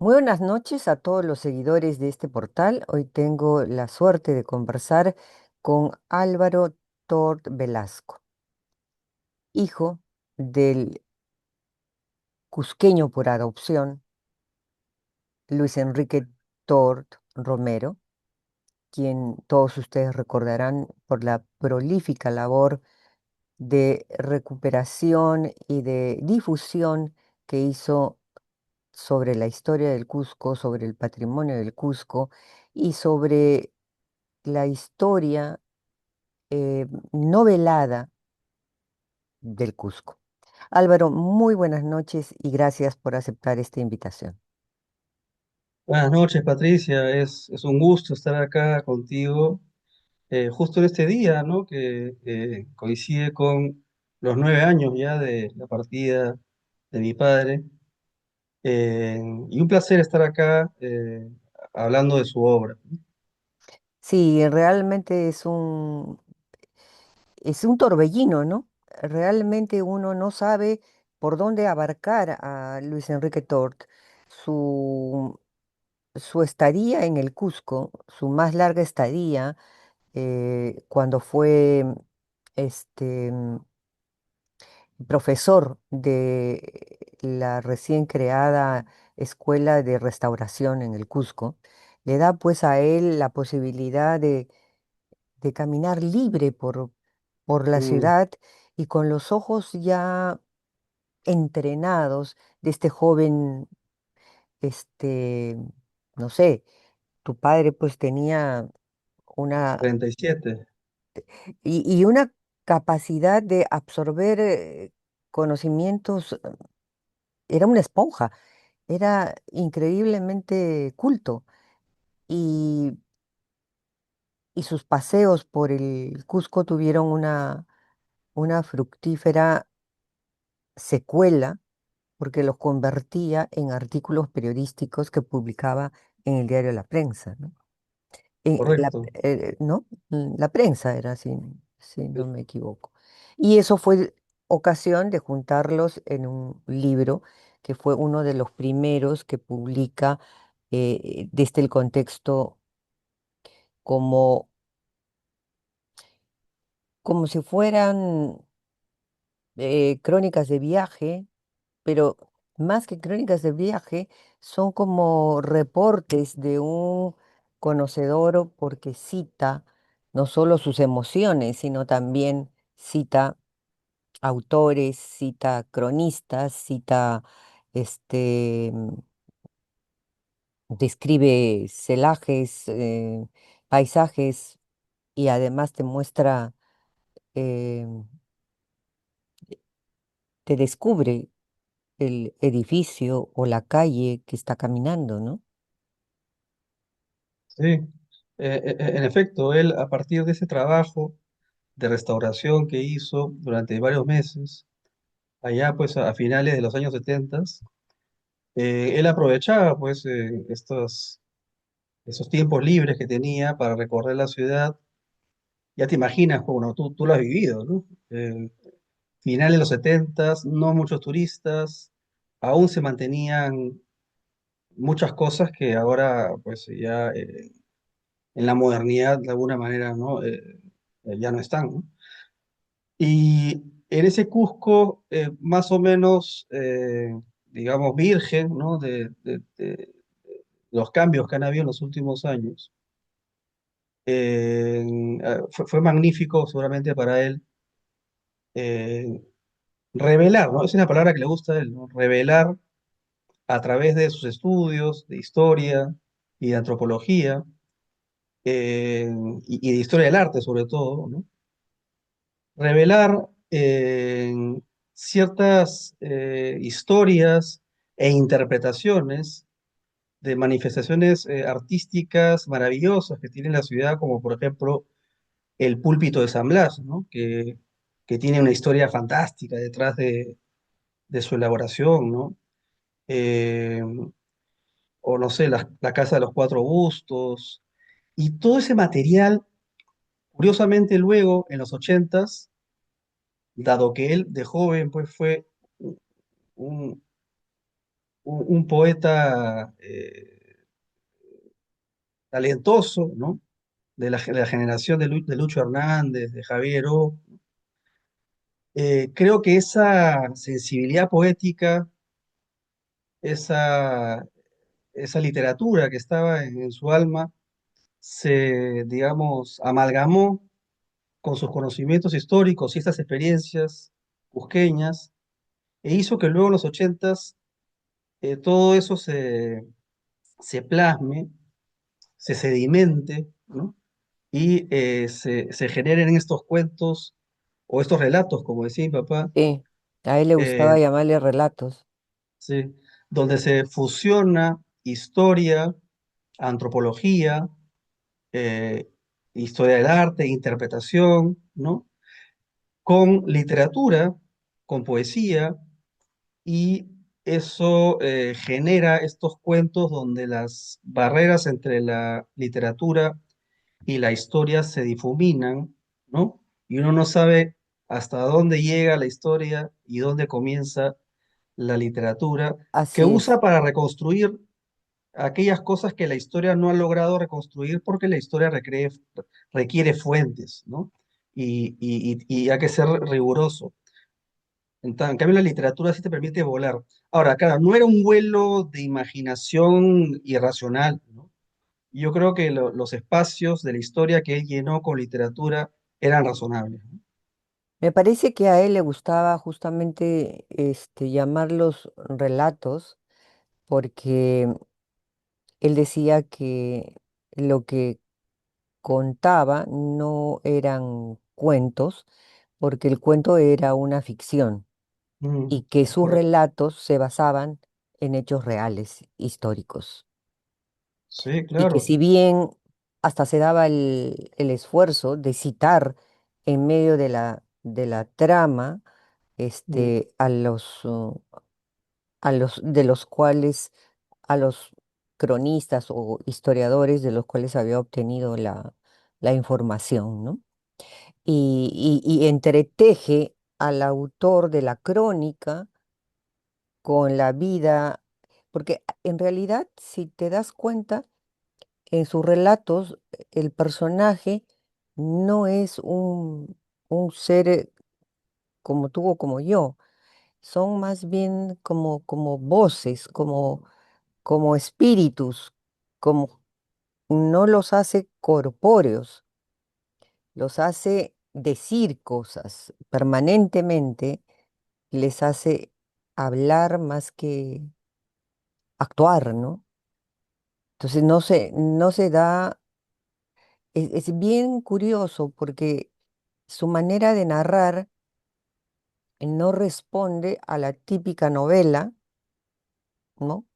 Muy buenas noches a todos los seguidores de este portal. Hoy tengo la suerte de conversar con Álvaro Tort Velasco, hijo del cusqueño por adopción Luis Enrique Tort Romero, quien todos ustedes recordarán por la prolífica labor de recuperación y de difusión que hizo sobre la historia del Cusco, sobre el patrimonio del Cusco y sobre la historia novelada del Cusco. Álvaro, muy buenas noches y gracias por aceptar esta invitación. Buenas noches, Patricia. Es un gusto estar acá contigo, justo en este día, ¿no? Que coincide con los 9 años ya de la partida de mi padre. Y un placer estar acá hablando de su obra. Sí, realmente es un torbellino, ¿no? Realmente uno no sabe por dónde abarcar a Luis Enrique Tort. Su, su estadía en el Cusco, su más larga estadía, cuando fue este, profesor de la recién creada Escuela de Restauración en el Cusco, le da pues a él la posibilidad de caminar libre por la Mm, ciudad y con los ojos ya entrenados de este joven, este, no sé, tu padre pues tenía una, 37. y una capacidad de absorber conocimientos, era una esponja. Era increíblemente culto y, y sus paseos por el Cusco tuvieron una fructífera secuela porque los convertía en artículos periodísticos que publicaba en el diario La Prensa, ¿no? Correcto. ¿No? La prensa era así, si no me equivoco. Y eso fue ocasión de juntarlos en un libro que fue uno de los primeros que publica desde el contexto como, como si fueran crónicas de viaje, pero más que crónicas de viaje, son como reportes de un conocedor porque cita no solo sus emociones, sino también cita autores, cita cronistas, cita, este, describe celajes, paisajes y además te muestra, eh, te descubre el edificio o la calle que está caminando, ¿no? Sí. En efecto, él a partir de ese trabajo de restauración que hizo durante varios meses, allá pues a finales de los años 70, él aprovechaba pues esos tiempos libres que tenía para recorrer la ciudad. Ya te imaginas, bueno, tú lo has vivido, ¿no? Finales de los 70, no muchos turistas, aún se mantenían muchas cosas que ahora pues ya en la modernidad de alguna manera, ¿no? Ya no están, ¿no? Y en ese Cusco, más o menos, digamos, virgen, ¿no? De los cambios que han habido en los últimos años. Fue magnífico seguramente para él eh, revelar, ¿no? Esa es la palabra que le gusta a él, ¿no? Revelar a través de sus estudios de historia y de antropología y de historia del arte sobre todo, ¿no? Revelar ciertas historias e interpretaciones de manifestaciones artísticas maravillosas que tiene la ciudad, como por ejemplo el púlpito de San Blas, ¿no? Que tiene una historia fantástica detrás de su elaboración, ¿no? Eh, o no sé, la Casa de los Cuatro Bustos, y todo ese material, curiosamente luego, en los 80, dado que él de joven pues fue un, un poeta talentoso, ¿no? De la generación de Lucho Hernández, de Javier O. Creo que esa sensibilidad poética, esa, esa literatura que estaba en su alma, se, digamos, amalgamó con sus conocimientos históricos y estas experiencias cusqueñas, e hizo que luego en los ochentas todo eso se plasme, se sedimente, ¿no? Y se generen estos cuentos o estos relatos, como decía mi papá, Sí, a él le eh, gustaba llamarle relatos. sí, donde se fusiona historia, antropología, eh, historia del arte, interpretación, ¿no? Con literatura, con poesía, y eso genera estos cuentos donde las barreras entre la literatura y la historia se difuminan, ¿no? Y uno no sabe hasta dónde llega la historia y dónde comienza la literatura, que Así usa es, para reconstruir aquellas cosas que la historia no ha logrado reconstruir porque la historia requiere fuentes, ¿no? Y hay que ser riguroso. En cambio, la literatura sí te permite volar. Ahora, claro, no era un vuelo de imaginación irracional, ¿no? Yo creo que los espacios de la historia que él llenó con literatura eran razonables, ¿no? me parece que a él le gustaba justamente llamarlos relatos porque él decía que lo que contaba no eran cuentos, porque el cuento era una ficción y que De sus acuerdo. relatos se basaban en hechos reales, históricos. Sí, Y que claro. si bien hasta se daba el esfuerzo de citar en medio de la trama Mm. a a los de los cuales, a los cronistas o historiadores de los cuales había obtenido la información, ¿no? Y entreteje al autor de la crónica con la vida, porque en realidad, si te das cuenta, en sus relatos, el personaje no es un ser como tú o como yo, son más bien como voces, como espíritus, como no los hace corpóreos, los hace decir cosas permanentemente, les hace hablar más que actuar, ¿no? Entonces no se da, es bien curioso porque su manera de narrar no responde a la típica novela, ¿no?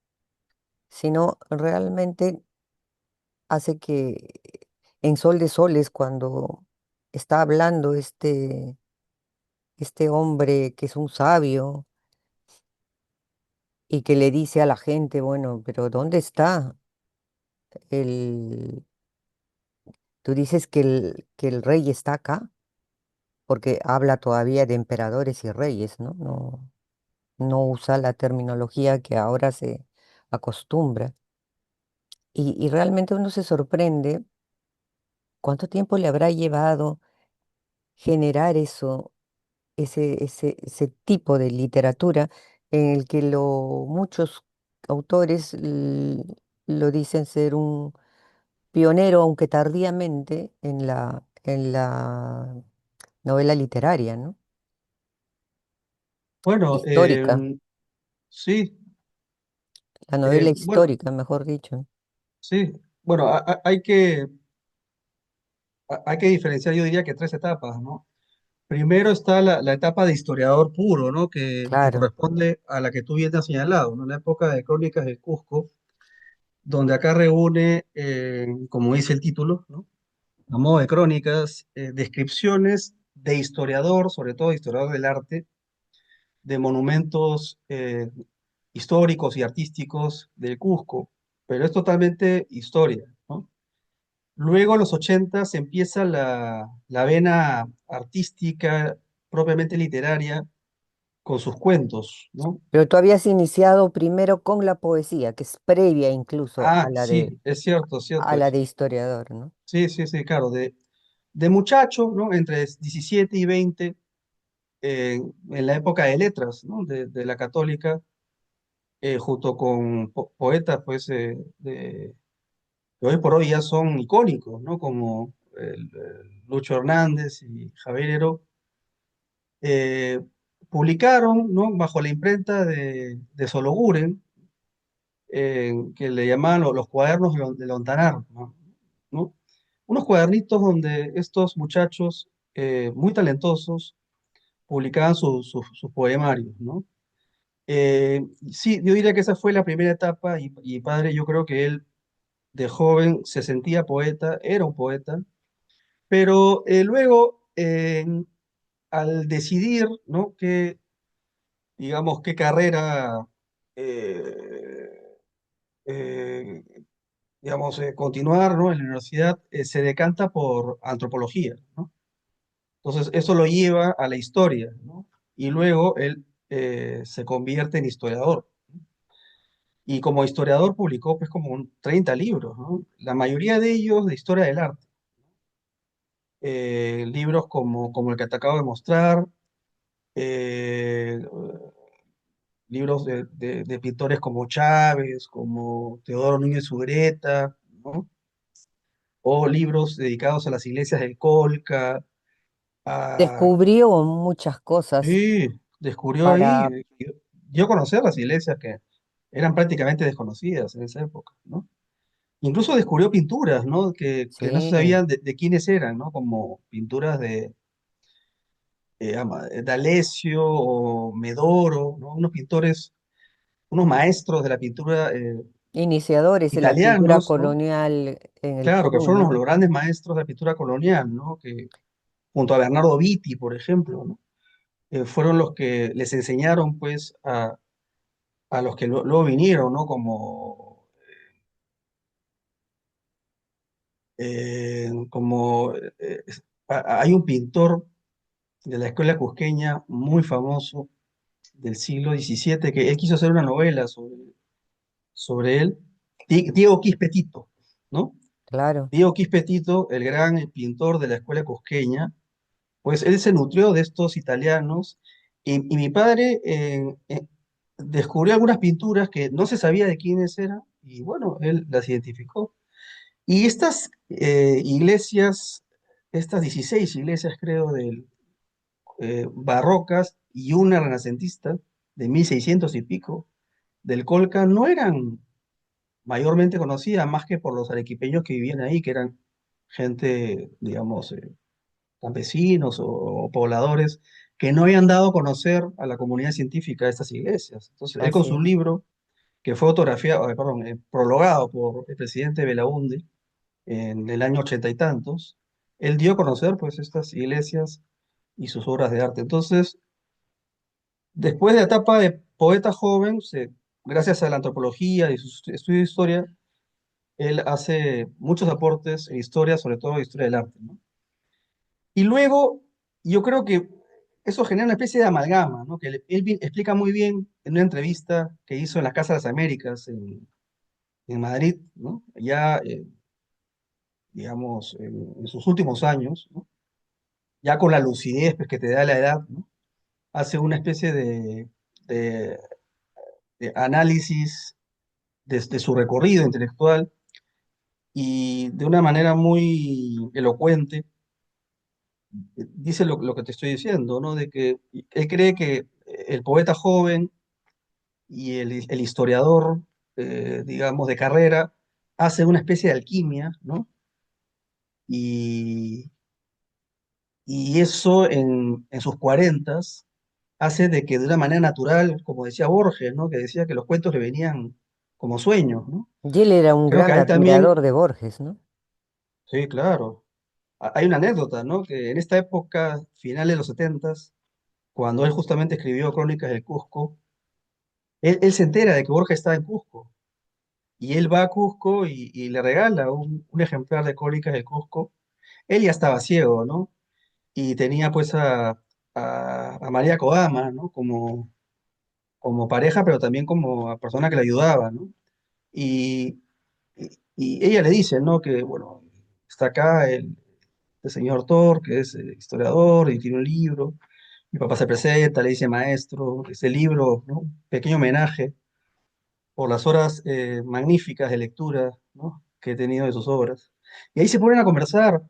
Sino realmente hace que en Sol de Soles, cuando está hablando este hombre que es un sabio y que le dice a la gente, bueno, pero ¿dónde está el... Tú dices que el rey está acá, porque habla todavía de emperadores y reyes, ¿no? No usa la terminología que ahora se acostumbra. Y realmente uno se sorprende cuánto tiempo le habrá llevado generar eso, ese tipo de literatura en el que muchos autores lo dicen ser un pionero, aunque tardíamente, en la novela literaria, ¿no? Bueno, Histórica, sí, la novela bueno, histórica, mejor dicho. sí. Bueno, hay que diferenciar, yo diría que tres etapas, ¿no? Primero está la etapa de historiador puro, ¿no? Que Claro, corresponde a la que tú bien has señalado, ¿no? La época de Crónicas del Cusco, donde acá reúne, como dice el título, ¿no? A modo de crónicas, descripciones de historiador, sobre todo historiador del arte, de monumentos históricos y artísticos del Cusco, pero es totalmente historia, ¿no? Luego, en los 80 se empieza la vena artística, propiamente literaria, con sus cuentos, ¿no? Pero tú habías iniciado primero con la poesía, que es previa incluso Ah, sí, es cierto, a cierto la eso. de historiador, ¿no? Sí, sí, sí, claro, de muchacho, ¿no? Entre 17 y 20, en la época de letras, ¿no? De la católica, junto con poetas, pues, que hoy por hoy ya son icónicos, ¿no? Como Lucho Hernández y Javier Heró, eh, publicaron, ¿no? Bajo la imprenta de Sologuren, que le llamaban los cuadernos de Lontanar, ¿no? Unos cuadernitos donde estos muchachos muy talentosos publicaban sus poemarios, ¿no? Sí, yo diría que esa fue la primera etapa y padre, yo creo que él de joven se sentía poeta, era un poeta, pero luego al decidir, ¿no? Digamos, qué carrera, eh, eh, digamos, continuar, ¿no? En la universidad, se decanta por antropología, ¿no? Entonces, eso lo lleva a la historia, ¿no? Y luego él se convierte en historiador. Y como historiador publicó pues como 30 libros, ¿no? La mayoría de ellos de historia del arte. Libros como el que te acabo de mostrar, eh, libros de pintores como Chávez, como Teodoro Núñez Ureta, ¿no? O libros dedicados a las iglesias del Colca. Descubrió muchas cosas Sí, descubrió ahí, para, dio a conocer las iglesias que eran prácticamente desconocidas en esa época, ¿no? Incluso descubrió pinturas, ¿no? Que no se sí, sabían de quiénes eran, ¿no? Como pinturas de Alessio o Medoro, ¿no? Unos pintores, unos maestros de la pintura iniciadores en la pintura italianos, ¿no? colonial en el Claro, que Perú, fueron ¿no? los grandes maestros de la pintura colonial, ¿no? Que junto a Bernardo Vitti, por ejemplo, ¿no? Fueron los que les enseñaron, pues, a los que luego vinieron, ¿no? Hay un pintor de la escuela cusqueña muy famoso del siglo XVII que él quiso hacer una novela sobre él, Diego Quispetito, ¿no? Claro. Diego Quispetito, el gran pintor de la escuela cusqueña, pues él se nutrió de estos italianos y mi padre descubrió algunas pinturas que no se sabía de quiénes eran y bueno, él las identificó. Y estas iglesias, estas 16 iglesias creo, barrocas y una renacentista de 1600 y pico del Colca, no eran mayormente conocidas más que por los arequipeños que vivían ahí, que eran gente, digamos, campesinos o pobladores que no habían dado a conocer a la comunidad científica estas iglesias. Entonces, él con Así su es. libro, que fue perdón, prologado por el presidente Belaúnde en el año ochenta y tantos, él dio a conocer pues estas iglesias y sus obras de arte. Entonces, después de la etapa de poeta joven, gracias a la antropología y su estudio de historia, él hace muchos aportes en historia, sobre todo historia del arte, ¿no? Y luego, yo creo que eso genera una especie de amalgama, ¿no? Que él explica muy bien en una entrevista que hizo en la Casa de las Américas, en Madrid, ¿no? Ya, digamos, en sus últimos años, ¿no? Ya con la lucidez pues, que te da la edad, ¿no? Hace una especie de- de análisis de su recorrido intelectual y de una manera muy elocuente dice lo que te estoy diciendo, ¿no? De que él cree que el poeta joven y el historiador, digamos, de carrera, hacen una especie de alquimia, ¿no? Y, y eso en sus cuarentas hace de que de una manera natural, como decía Borges, ¿no? Que decía que los cuentos le venían como sueños, ¿no? Y él era un Creo que gran a él también, admirador de Borges, ¿no? sí, claro. Hay una anécdota, ¿no? Que en esta época, finales de los setentas, cuando él justamente escribió Crónicas del Cusco, él se entera de que Borges está en Cusco y él va a Cusco y le regala un ejemplar de Crónicas del Cusco. Él ya estaba ciego, ¿no? Y tenía pues a María Kodama, ¿no? Como pareja, pero también como a persona que le ayudaba, ¿no? Y, y ella le dice, ¿no? Que, bueno, está acá el señor Thor, que es historiador y tiene un libro. Mi papá se presenta, le dice maestro, ese libro, ¿no? Un pequeño homenaje por las horas magníficas de lectura, ¿no? Que he tenido de sus obras. Y ahí se ponen a conversar,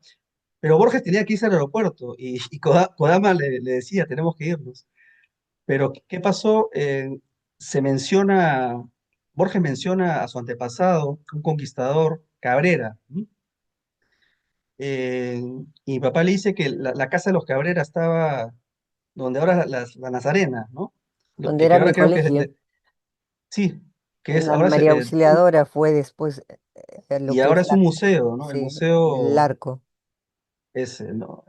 pero Borges tenía que irse al aeropuerto y Kodama le decía, tenemos que irnos. Pero, ¿qué pasó? Se menciona, Borges menciona a su antepasado, un conquistador, Cabrera, ¿no? Eh, y mi papá le dice que la casa de los Cabrera estaba donde ahora la Nazarena, ¿no? donde Que era ahora mi creo que colegio. sí, que es La ahora María Auxiliadora fue después lo y que ahora es es un museo, ¿no? El sí, el museo arco, ese, ¿no?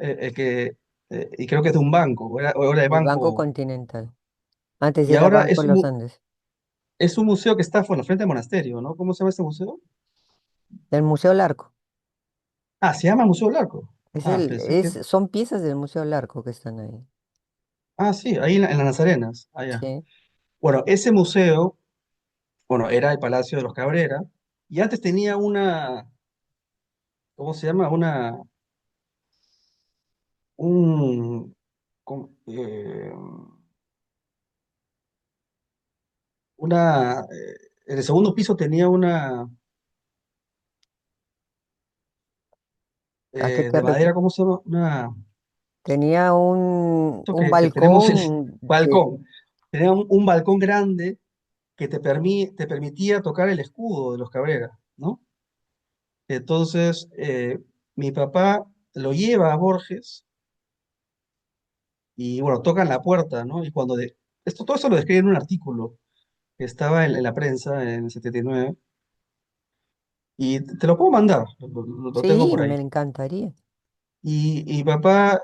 Y creo que es de un banco, o era de el Banco banco, Continental. Antes y era ahora Banco Los Andes. es un museo que está por la frente del monasterio, ¿no? ¿Cómo se llama este museo? Del Museo Larco. Ah, se llama Museo Larco. Ah, pensé que... Son piezas del Museo Larco que están ahí. Ah, sí, ahí en las Nazarenas, allá. Sí. Bueno, ese museo, bueno, era el Palacio de los Cabrera, y antes tenía ¿cómo se llama? Un, ¿cómo? En el segundo piso tenía ¿A qué te de madera, refieres? ¿cómo se llama? Tenía Esto un que tenemos el balcón de, balcón. Tenía un balcón grande que te permitía tocar el escudo de los Cabrera, ¿no? Entonces, mi papá lo lleva a Borges y, bueno, tocan la puerta, ¿no? Y todo eso lo describe en un artículo que estaba en la prensa en el 79, y te lo puedo mandar, lo tengo sí, por me ahí. encantaría. Y papá,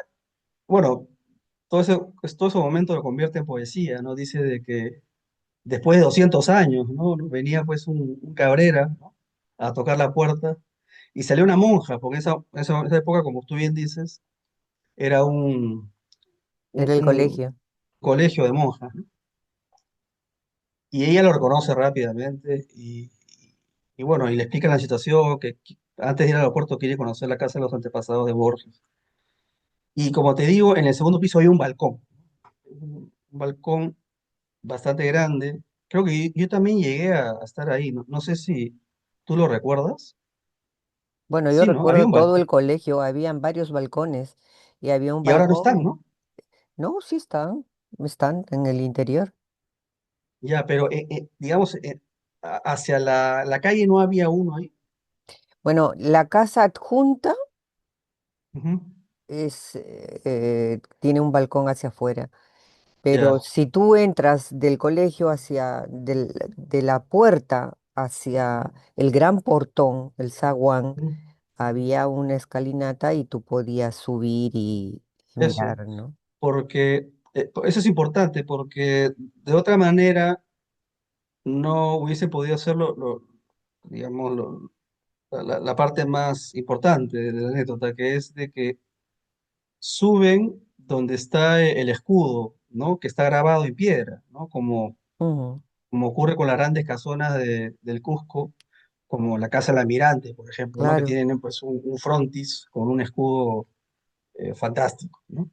bueno, todo ese momento lo convierte en poesía, ¿no? Dice de que después de 200 años, ¿no? Venía pues un Cabrera, ¿no? A tocar la puerta y salió una monja, porque esa época, como tú bien dices, era Era el un colegio. colegio de monjas, ¿no? Y ella lo reconoce rápidamente y bueno, y le explica la situación, que antes de ir al aeropuerto quiere conocer la casa de los antepasados de Borges. Y como te digo, en el segundo piso hay un balcón, un balcón bastante grande. Creo que yo también llegué a estar ahí, no, no sé si tú lo recuerdas. Bueno, yo Sí, ¿no? Había recuerdo un todo balcón. el colegio, habían varios balcones y había un Y ahora no están, balcón. ¿no? No, sí están en el interior. Ya, pero digamos, hacia la calle no había uno ahí. Bueno, la casa adjunta Ujú. tiene un balcón hacia afuera, pero Ya. si tú entras del colegio de la puerta hacia el gran portón, el zaguán, Ujú. había una escalinata y tú podías subir y Eso, mirar, ¿no? porque eso es importante, porque de otra manera no hubiese podido hacerlo, digamos, la parte más importante de la anécdota, que es de que suben donde está el escudo, ¿no? Que está grabado en piedra, ¿no? Ujú, Como ocurre con las grandes casonas del Cusco, como la Casa del Almirante, por ejemplo, ¿no? Que claro. tienen pues un frontis con un escudo fantástico, ¿no?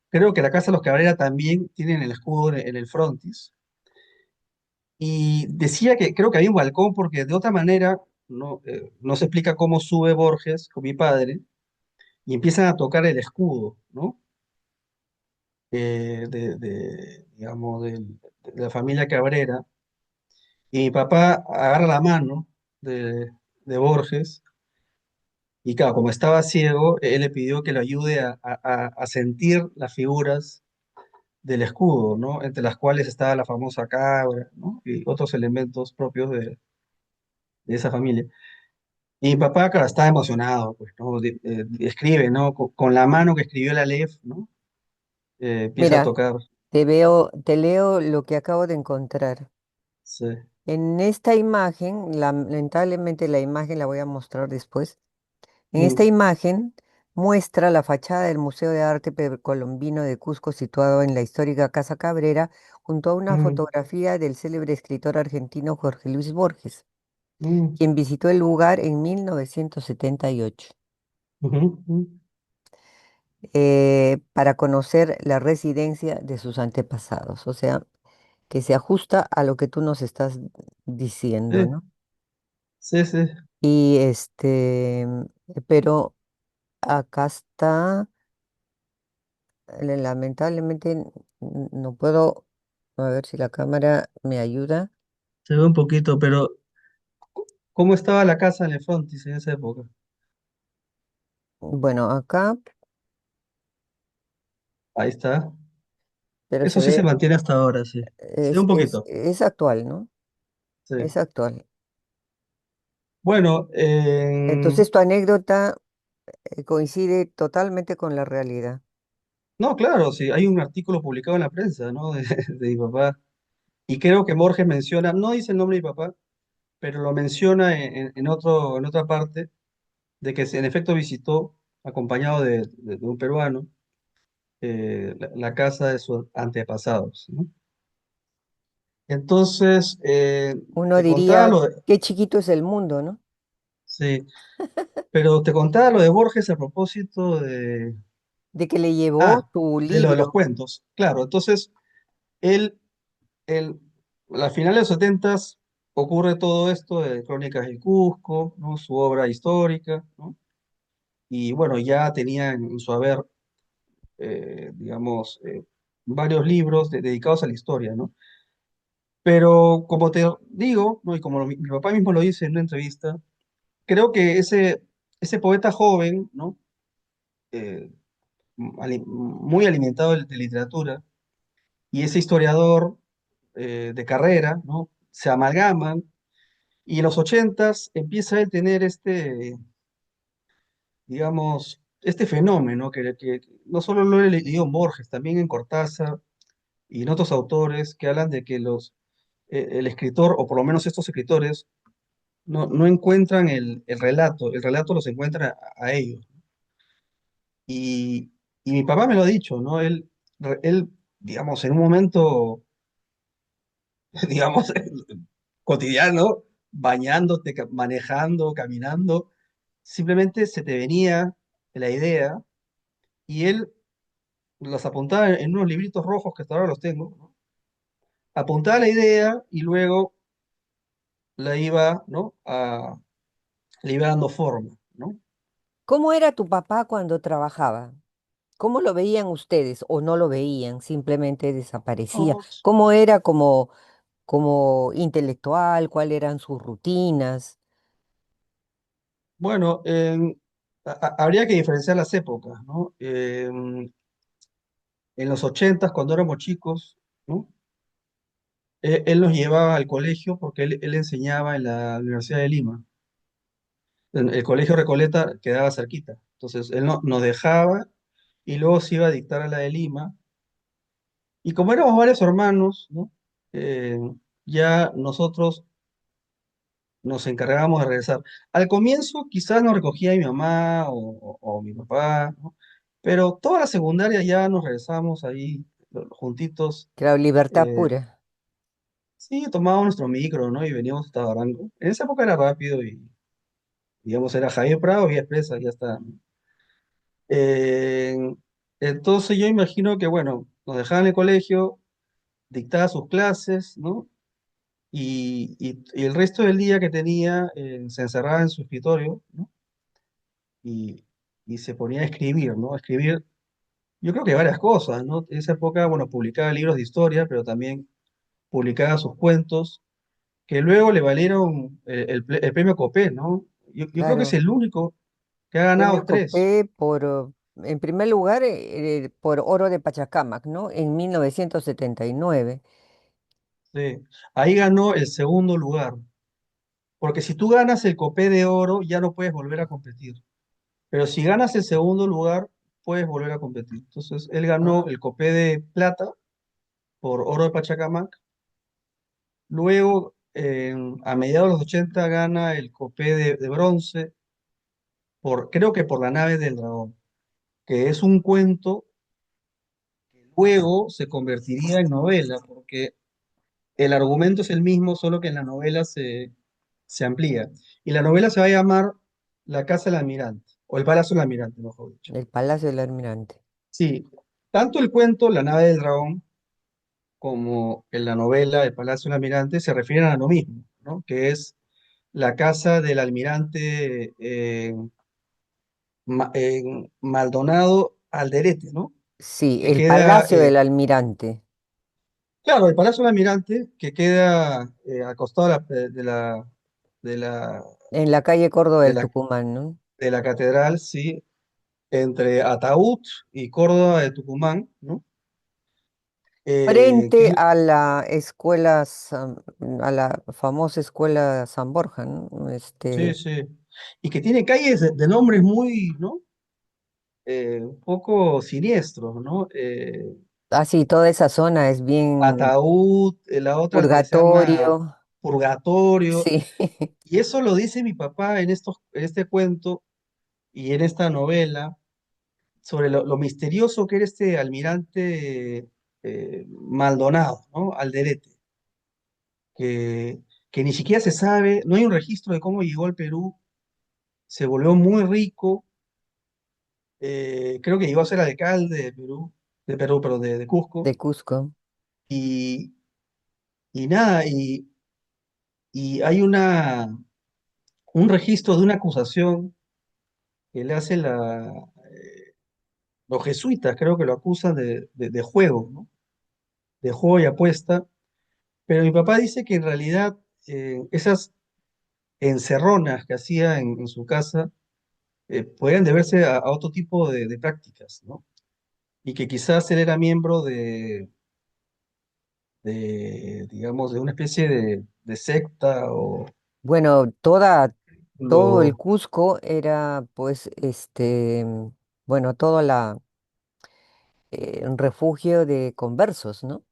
Creo que la Casa de los Cabrera también tienen el escudo en el frontis. Y decía que creo que había un balcón porque de otra manera no se explica cómo sube Borges con mi padre y empiezan a tocar el escudo, ¿no? Digamos, de la familia Cabrera. Y mi papá agarra la mano de Borges y claro, como estaba ciego, él le pidió que lo ayude a sentir las figuras del escudo, ¿no? Entre las cuales estaba la famosa cabra, ¿no? Y otros elementos propios de esa familia. Y mi papá, claro, estaba emocionado, pues, ¿no? Escribe, ¿no? Con la mano que escribió la Aleph, ¿no? Empieza a Mira, tocar. te leo lo que acabo de encontrar. Sí. En esta imagen, lamentablemente la imagen la voy a mostrar después. En esta Mm, imagen muestra la fachada del Museo de Arte Precolombino de Cusco, situado en la histórica Casa Cabrera, junto a una Mm, fotografía del célebre escritor argentino Jorge Luis Borges, mm, quien visitó el lugar en 1978 ujú, ujú. para conocer la residencia de sus antepasados. O sea, que se ajusta a lo que tú nos estás diciendo, Sí, ¿no? sí, sí. Y pero acá está, lamentablemente no puedo, a ver si la cámara me ayuda. Se ve un poquito, pero ¿cómo estaba la casa en el frontis en esa época? Bueno, acá, Ahí está. pero Eso se sí se ve, mantiene hasta ahora, sí. Se ve un poquito. es actual, ¿no? Sí. Es actual. Bueno, Entonces tu anécdota coincide totalmente con la realidad. no, claro, sí, hay un artículo publicado en la prensa, ¿no? De mi papá. Y creo que Borges menciona, no dice el nombre de mi papá, pero lo menciona en otra parte, de que en efecto visitó, acompañado de un peruano, la casa de sus antepasados, ¿no? Entonces, Uno te contaba diría, lo de, qué chiquito es el mundo, ¿no? sí, pero te contaba lo de Borges a propósito De que le llevó tu de lo de los libro. cuentos. Claro, entonces, él, él, a finales de los 70 ocurre todo esto de Crónicas del Cusco, ¿no? Su obra histórica, ¿no? Y bueno, ya tenía en su haber, digamos, varios libros dedicados a la historia, ¿no? Pero como te digo, ¿no? Y como mi papá mismo lo dice en una entrevista, creo que ese poeta joven, ¿no? Eh, muy alimentado de literatura, y ese historiador de carrera, ¿no? Se amalgaman, y en los 80 empieza a tener este, digamos, este fenómeno que no solo lo he leído en Borges, también en Cortázar y en otros autores que hablan de que el escritor, o por lo menos estos escritores, no encuentran el relato los encuentra a ellos. Y mi papá me lo ha dicho, ¿no? Él, digamos, en un momento, digamos, cotidiano, bañándote, manejando, caminando, simplemente se te venía la idea y él las apuntaba en unos libritos rojos que hasta ahora los tengo, ¿no? Apuntaba la idea y luego la iba, ¿no? Le iba dando forma, ¿no? ¿Cómo era tu papá cuando trabajaba? ¿Cómo lo veían ustedes o no lo veían? Simplemente desaparecía. No, ¿Cómo era como intelectual? ¿Cuáles eran sus rutinas? bueno, habría que diferenciar las épocas, ¿no? En los 80, cuando éramos chicos, ¿no? Él nos llevaba al colegio porque él enseñaba en la Universidad de Lima. El colegio Recoleta quedaba cerquita. Entonces, él nos dejaba y luego se iba a dictar a la de Lima. Y como éramos varios hermanos, ¿no? Eh, ya nosotros nos encargábamos de regresar. Al comienzo quizás nos recogía mi mamá o mi papá, ¿no? Pero toda la secundaria ya nos regresamos ahí juntitos. Claro, libertad eh, pura. sí, tomábamos nuestro micro, ¿no? Y veníamos hasta Barango. En esa época era rápido y, digamos, era Javier Prado, Vía Expresa, ya está, ¿no? Eh, entonces yo imagino que, bueno, nos dejaban en el colegio, dictaba sus clases, ¿no? Y el resto del día que tenía se encerraba en su escritorio, ¿no? Y, y se ponía a escribir, ¿no? A escribir, yo creo que varias cosas, ¿no? En esa época, bueno, publicaba libros de historia, pero también publicaba sus cuentos, que luego le valieron el premio Copé, ¿no? Yo creo que es Claro. el único que ha ganado Premio tres. Copé en primer lugar, por Oro de Pachacamac, ¿no? En 1979. Sí. Ahí ganó el segundo lugar, porque si tú ganas el Copé de oro, ya no puedes volver a competir. Pero si ganas el segundo lugar, puedes volver a competir. Entonces, él ganó Ah, el Copé de plata por Oro de Pachacamac. Luego, a mediados de los 80 gana el Copé de bronce, creo que por La nave del dragón. que es un cuento que luego se convertiría en novela, porque el argumento es el mismo, solo que en la novela se amplía. Y la novela se va a llamar La Casa del Almirante, o El Palacio del Almirante, mejor dicho. El Palacio del Almirante. Sí, tanto el cuento La Nave del Dragón como en la novela El Palacio del Almirante se refieren a lo mismo, ¿no? Que es la casa del almirante Maldonado Alderete, ¿no? Sí, Que el queda, Palacio del Almirante, claro, el Palacio del Almirante, que queda al costado de la, en la calle Córdoba de del la, Tucumán, ¿no? de la catedral, sí, entre Ataúd y Córdoba de Tucumán, ¿no? Frente Que, a la escuela, a la famosa escuela San Borja, ¿no? sí, sí, y que tiene calles de nombres muy, ¿no? Un poco siniestros, ¿no? Sí, toda esa zona es bien Ataúd, la otra se llama purgatorio. Purgatorio, Sí, y eso lo dice mi papá en este cuento y en esta novela sobre lo misterioso que era este almirante Maldonado, ¿no? Alderete, que, que ni siquiera se sabe, no hay un registro de cómo llegó al Perú, se volvió muy rico, creo que llegó a ser alcalde de Perú, pero de Cusco, de Cusco. y, y nada, y hay un registro de una acusación que le hace los jesuitas, creo que lo acusan de juego, ¿no? De juego y apuesta, pero mi papá dice que en realidad esas encerronas que hacía en su casa podían deberse a otro tipo de prácticas, ¿no? Y que quizás él era miembro digamos, de una especie de secta o Bueno, todo el lo... Cusco era, pues, bueno, todo un refugio de conversos, ¿no?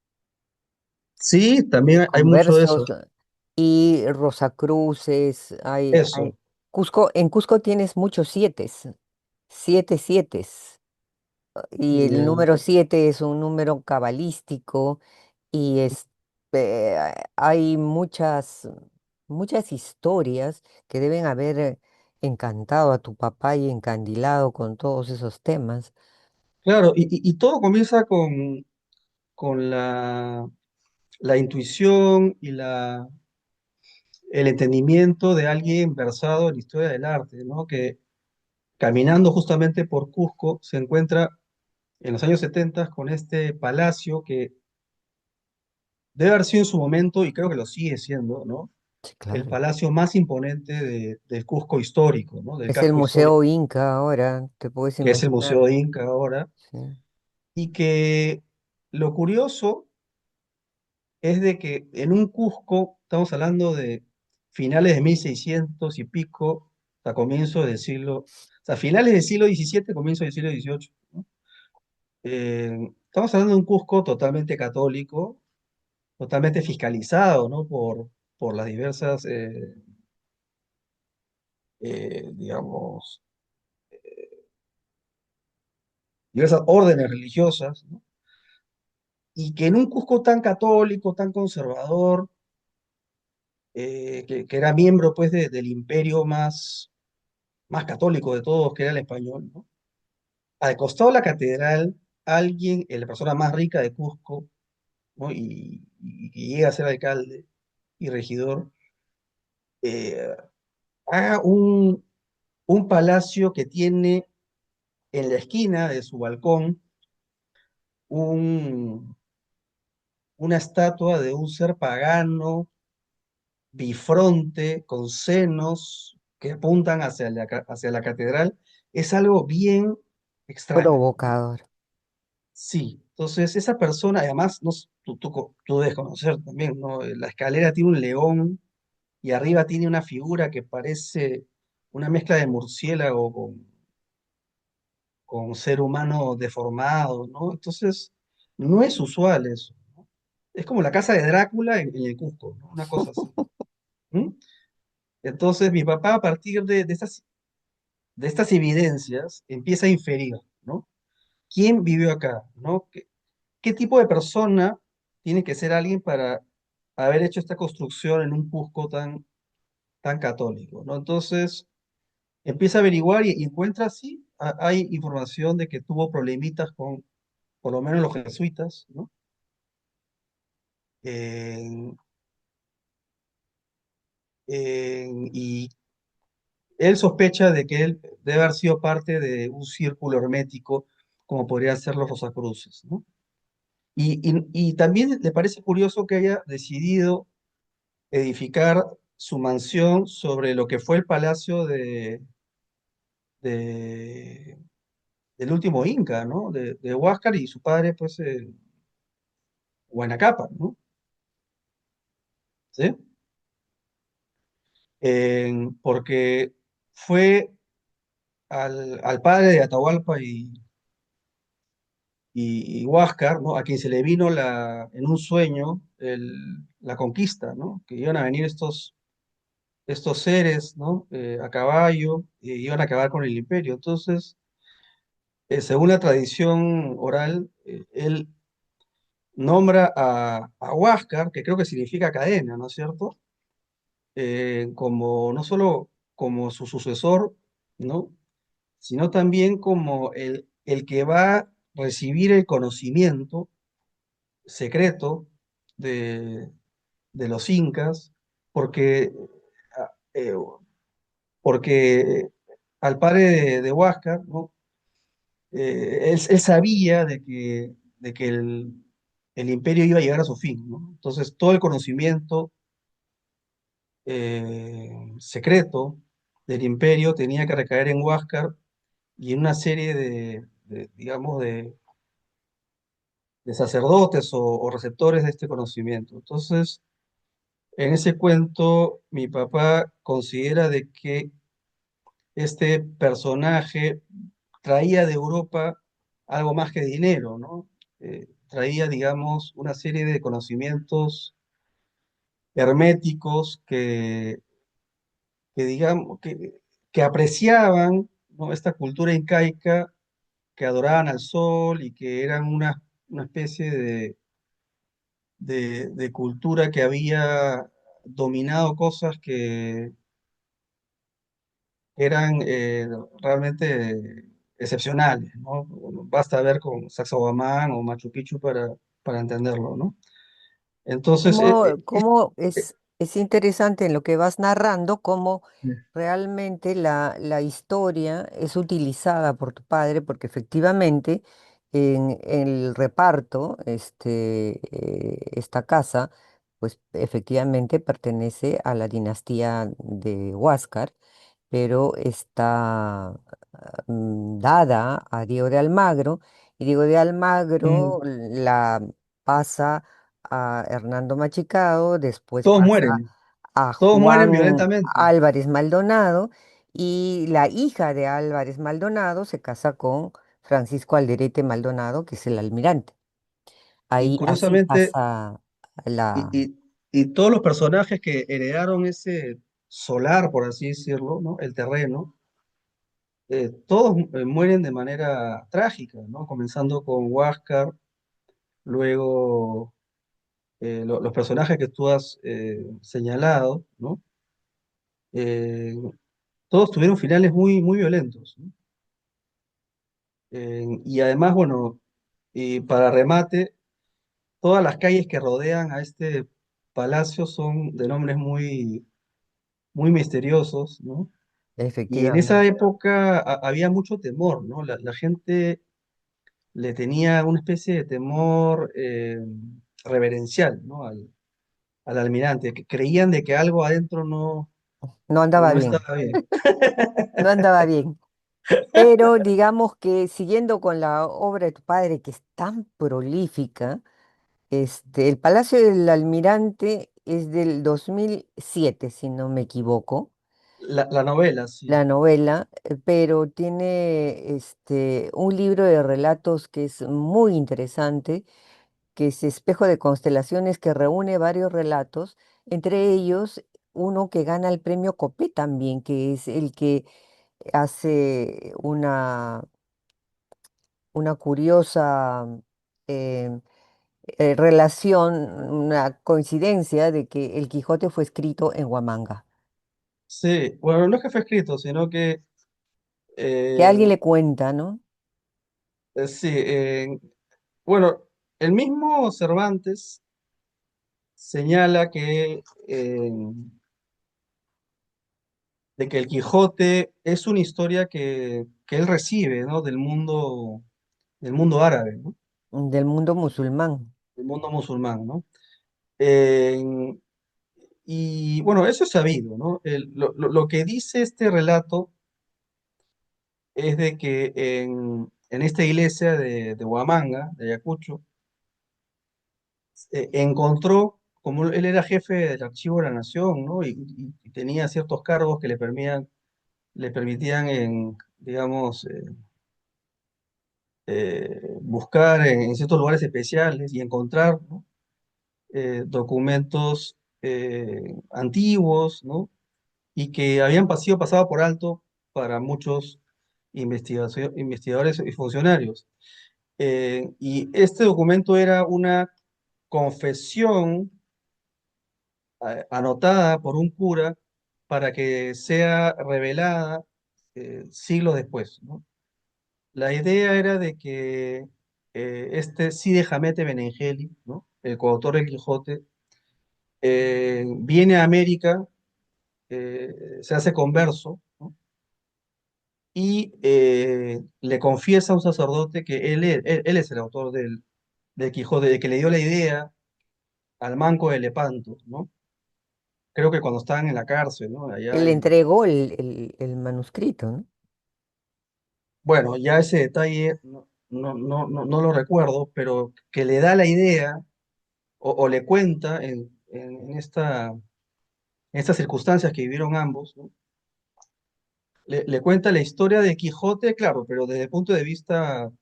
Sí, De también hay mucho de conversos eso. y Rosacruces. Eso. En Cusco tienes muchos sietes, siete sietes. Y el Ya. número 7 es un número cabalístico y hay muchas historias que deben haber encantado a tu papá y encandilado con todos esos temas. Claro, y todo comienza con la intuición y el entendimiento de alguien versado en la historia del arte, ¿no? Que caminando justamente por Cusco se encuentra en los años 70 con este palacio que debe haber sido en su momento, y creo que lo sigue siendo, ¿no? Sí, El claro. palacio más imponente del Cusco histórico, ¿no? Del Es el casco histórico, Museo Inca ahora, te puedes que es el imaginar. Museo Inca ahora, Sí. y que lo curioso es de que en un Cusco, estamos hablando de finales de 1600 y pico, a comienzos del siglo, o sea, finales del siglo XVII, comienzos del siglo XVIII, ¿no? Estamos hablando de un Cusco totalmente católico, totalmente fiscalizado, ¿no? Por las diversas, digamos, diversas órdenes religiosas, ¿no? Y que en un Cusco tan católico, tan conservador, que era miembro pues del imperio más católico de todos, que era el español, ¿no? Al costado de la catedral, alguien, la persona más rica de Cusco, ¿no? Y que llega a ser alcalde y regidor, eh, haga un palacio que tiene en la esquina de su balcón un, una estatua de un ser pagano, bifronte, con senos que apuntan hacia la catedral, es algo bien extraño, ¿no? Provocador. Sí, entonces esa persona, además, no, tú debes conocer también, ¿no? La escalera tiene un león y arriba tiene una figura que parece una mezcla de murciélago con ser humano deformado, ¿no? Entonces, no es usual eso, ¿no? Es como la casa de Drácula en el Cusco, ¿no? Una cosa así. ¿Mm? Entonces, mi papá, a partir de estas evidencias, empieza a inferir, ¿no? quién vivió acá, ¿no? ¿Qué tipo de persona tiene que ser alguien para haber hecho esta construcción en un Cusco tan católico, ¿no? Entonces empieza a averiguar y encuentra, sí, hay información de que tuvo problemitas con, por lo menos los jesuitas, ¿no? En- y él sospecha de que él debe haber sido parte de un círculo hermético, como podrían ser los Rosacruces, ¿no? Y también le parece curioso que haya decidido edificar su mansión sobre lo que fue el palacio de- del último Inca, ¿no? De Huáscar y su padre, pues, Huayna ¿no? ¿Sí? Porque fue al padre de Atahualpa y Huáscar, ¿no? A quien se le vino en un sueño la conquista, ¿no? Que iban a venir estos seres, ¿no? A caballo, y iban a acabar con el imperio. Entonces, según la tradición oral, él nombra a Huáscar, que creo que significa cadena, ¿no es cierto? Como no solo como su sucesor, ¿no? Sino también como el que va a recibir el conocimiento secreto de, de los incas, porque, ah, eh, porque al padre de Huáscar, ¿no? Él sabía de que el imperio iba a llegar a su fin, ¿no? Entonces, todo el conocimiento secreto del imperio tenía que recaer en Huáscar y en una serie digamos, de sacerdotes o receptores de este conocimiento. Entonces, en ese cuento, mi papá considera de que este personaje traía de Europa algo más que dinero, ¿no? Traía, digamos, una serie de conocimientos herméticos digamos, que apreciaban, ¿no? Esta cultura incaica, que adoraban al sol y que eran una especie de cultura que había dominado cosas que eran realmente excepcionales, ¿no? Basta ver con Sacsayhuamán o Machu Picchu para entenderlo, ¿no? Entonces, Cómo es interesante en lo que vas narrando, cómo realmente la historia es utilizada por tu padre, porque efectivamente en el reparto, esta casa, pues efectivamente pertenece a la dinastía de Huáscar, pero está dada a Diego de Almagro, y Diego de mm, Almagro la pasa a Hernando Machicado, después todos pasa mueren, a todos mueren Juan violentamente. Álvarez Maldonado, y la hija de Álvarez Maldonado se casa con Francisco Alderete Maldonado, que es el almirante. Y Ahí así curiosamente, pasa y, la... y- y todos los personajes que heredaron ese solar, por así decirlo, ¿no? El terreno, todos mueren de manera trágica, ¿no? Comenzando con Huáscar, luego los personajes que tú has señalado, ¿no? Eh, todos tuvieron finales muy violentos, ¿no? Y además, bueno, y para remate, todas las calles que rodean a este palacio son de nombres muy misteriosos, ¿no? Y en esa Efectivamente. época había mucho temor, ¿no? La gente le tenía una especie de temor reverencial, ¿no? Al almirante, que creían de que algo adentro No andaba no bien, estaba bien. no andaba bien. Pero digamos que siguiendo con la obra de tu padre, que es tan prolífica, el Palacio del Almirante es del 2007 si no me equivoco, La novela, sí. la novela, pero tiene un libro de relatos que es muy interesante, que es Espejo de Constelaciones, que reúne varios relatos, entre ellos uno que gana el premio Copé también, que es el que hace una curiosa eh, relación, una coincidencia de que el Quijote fue escrito en Huamanga. Sí, bueno, no es que fue escrito, sino que Que eh, alguien le cuenta, ¿no? sí, bueno, el mismo Cervantes señala de que el Quijote es una historia que él recibe, ¿no? Del mundo árabe, ¿no? Del mundo musulmán. Del mundo musulmán, ¿no? Eh, y bueno, eso es sabido, ¿no? Lo que dice este relato es de que en esta iglesia de Huamanga, de Ayacucho, encontró, como él era jefe del Archivo de la Nación, ¿no? Y tenía ciertos cargos que le permitían digamos, buscar en ciertos lugares especiales y encontrar, ¿no? Documentos antiguos, ¿no? Y que habían sido pasado por alto para muchos investigadores y funcionarios. Y este documento era una confesión anotada por un cura para que sea revelada siglos después, ¿no? La idea era de que este Cide Hamete Benengeli, ¿no? El coautor del Quijote, viene a América, se hace converso, ¿no? Y le confiesa a un sacerdote que él es el autor del Quijote, de que le dio la idea al Manco de Lepanto, ¿no? Creo que cuando estaban en la cárcel, ¿no? Él Allá le en... entregó el manuscrito, ¿no? Bueno, ya ese detalle no lo recuerdo, pero que le da la idea o le cuenta en estas circunstancias que vivieron ambos, ¿no? Le cuenta la historia de Quijote, claro, pero desde el punto de vista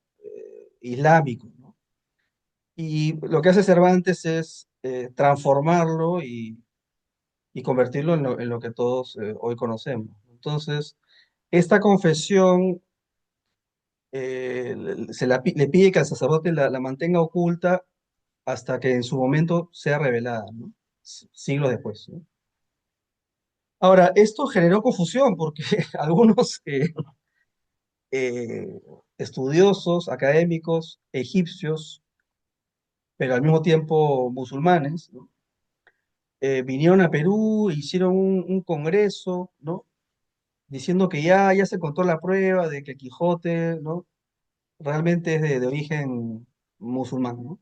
islámico, ¿no? Y lo que hace Cervantes es transformarlo y convertirlo en lo que todos hoy conocemos. Entonces, esta confesión le pide que el sacerdote la mantenga oculta hasta que en su momento sea revelada, ¿no? Siglos después, ¿no? Ahora, esto generó confusión porque algunos eh, estudiosos, académicos, egipcios, pero al mismo tiempo musulmanes, ¿no? Vinieron a Perú, hicieron un congreso, ¿no? Diciendo que ya se encontró la prueba de que el Quijote, ¿no? Realmente es de origen musulmán, ¿no?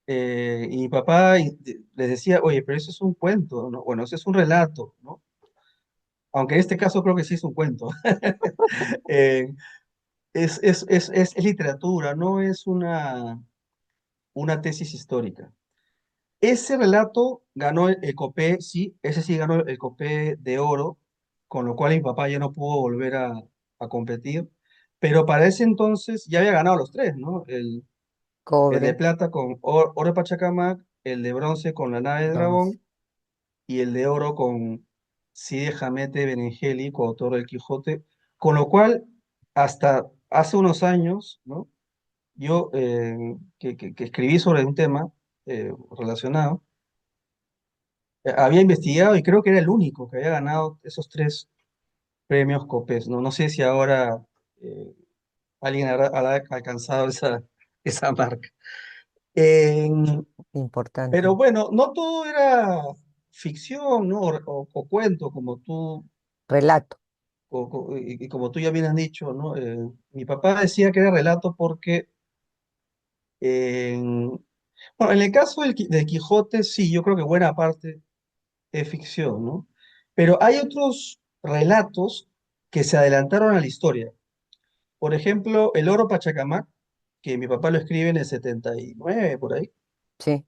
Y mi papá les decía, oye, pero eso es un cuento, ¿no? Bueno, eso es un relato, ¿no? Aunque en este caso creo que sí es un cuento. Eh, es literatura, no es una tesis histórica. Ese relato ganó el Copé, sí, ese sí ganó el Copé de oro, con lo cual mi papá ya no pudo volver a competir, pero para ese entonces ya había ganado los tres, ¿no? El de Cobre, plata con Oro de Pachacamac, el de bronce con la nave de bronce. dragón y el de oro con Cide Hamete Benengeli, coautor del Quijote, con lo cual hasta hace unos años, ¿no? Yo que escribí sobre un tema relacionado, había investigado y creo que era el único que había ganado esos tres premios Copés, ¿no? No sé si ahora eh, alguien habrá alcanzado esa marca. En- pero Importante. bueno, no todo era ficción, ¿no? O cuento, como tú, Relato. y como tú ya bien has dicho, ¿no? Mi papá decía que era relato porque, bueno, en el caso del Quijote, sí, yo creo que buena parte es ficción, ¿no? Pero hay otros relatos que se adelantaron a la historia. Por ejemplo, El Oro Pachacamac, que mi papá lo escribe en el 79 por ahí, Sí.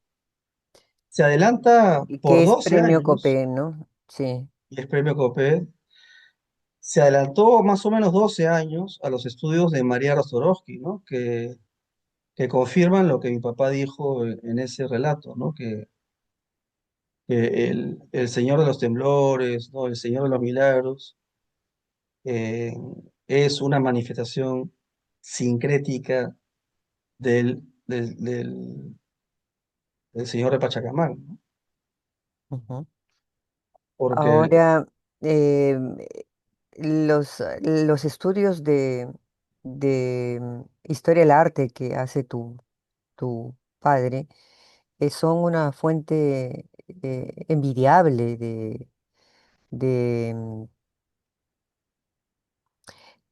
se adelanta Y por que es 12 premio años, Copé, ¿no? Sí. y es premio Copé. Se adelantó más o menos 12 años a los estudios de María Rostorowski, ¿no? Que confirman lo que mi papá dijo en ese relato, ¿no? Que el Señor de los Temblores, ¿no? El Señor de los Milagros, eh, es una manifestación sincrética del señor de Pachacamac, ¿no? Ujú. Porque, Ahora, los estudios de historia del arte que hace tu padre son una fuente envidiable de,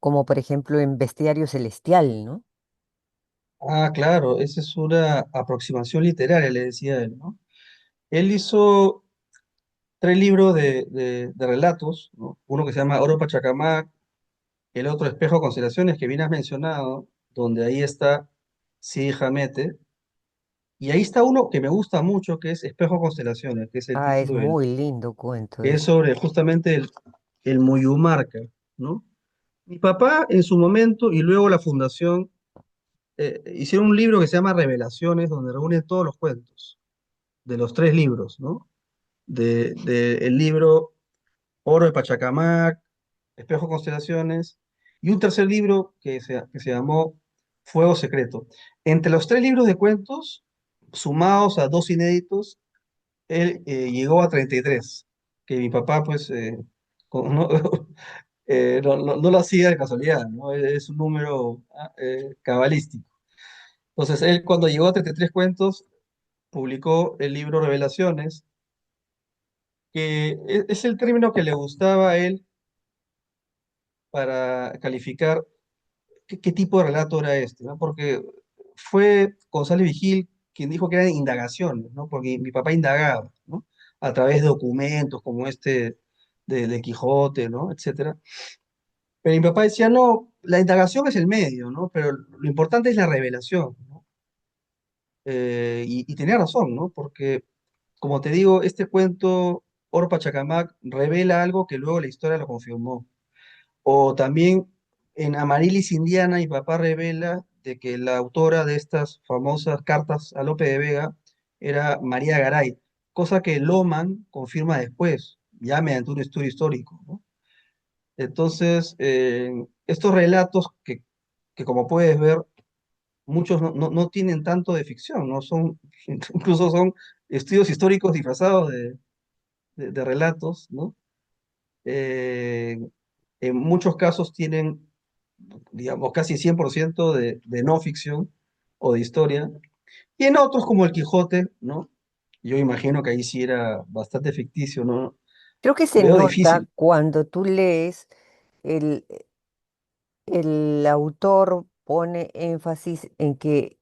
como por ejemplo en Bestiario Celestial, ¿no? claro, esa es una aproximación literaria, le decía él, ¿no? Él hizo tres libros de relatos, ¿no? Uno que se llama Oro Pachacamac, el otro Espejo Constelaciones, que bien has mencionado, donde ahí está Cide Hamete, y ahí está uno que me gusta mucho, que es Espejo Constelaciones, que es el Ah, es título del muy libro, lindo cuento que es ese. sobre justamente el Muyumarca, ¿no? Mi papá en su momento y luego la fundación hicieron un libro que se llama Revelaciones, donde reúne todos los cuentos de los tres libros, ¿no? El libro Oro de Pachacamac, Espejo Constelaciones, y un tercer libro que se llamó Fuego Secreto. Entre los tres libros de cuentos, sumados a dos inéditos, él llegó a 33, que mi papá, pues, no, no lo hacía de casualidad, ¿no? Es un número cabalístico. Entonces, él cuando llegó a 33 cuentos, publicó el libro Revelaciones, que es el término que le gustaba a él para calificar qué tipo de relato era este, ¿no? Porque fue González Vigil quien dijo que eran indagaciones, ¿no? Porque mi papá indagaba, ¿no? A través de documentos como este de Quijote, ¿no? Etcétera. Pero mi papá decía, no, la indagación es el medio, ¿no? Pero lo importante es la revelación, ¿no? Y tenía razón, ¿no? Porque, como te digo, este cuento, Oro Pachacamac, revela algo que luego la historia lo confirmó. O también en Amarilis Indiana, mi papá revela de que la autora de estas famosas cartas a Lope de Vega era María Garay, cosa que Loman confirma después, ya mediante un estudio histórico, ¿no? Entonces, estos relatos que como puedes ver, muchos no tienen tanto de ficción, ¿no? Son, incluso son estudios históricos disfrazados de relatos, ¿no? Eh, en muchos casos tienen, digamos, casi 100% de no ficción o de historia, y en otros como el Quijote, ¿no? Yo imagino que ahí sí era bastante ficticio, ¿no? Creo que se Veo nota difícil, cuando tú lees, el, el autor pone énfasis en que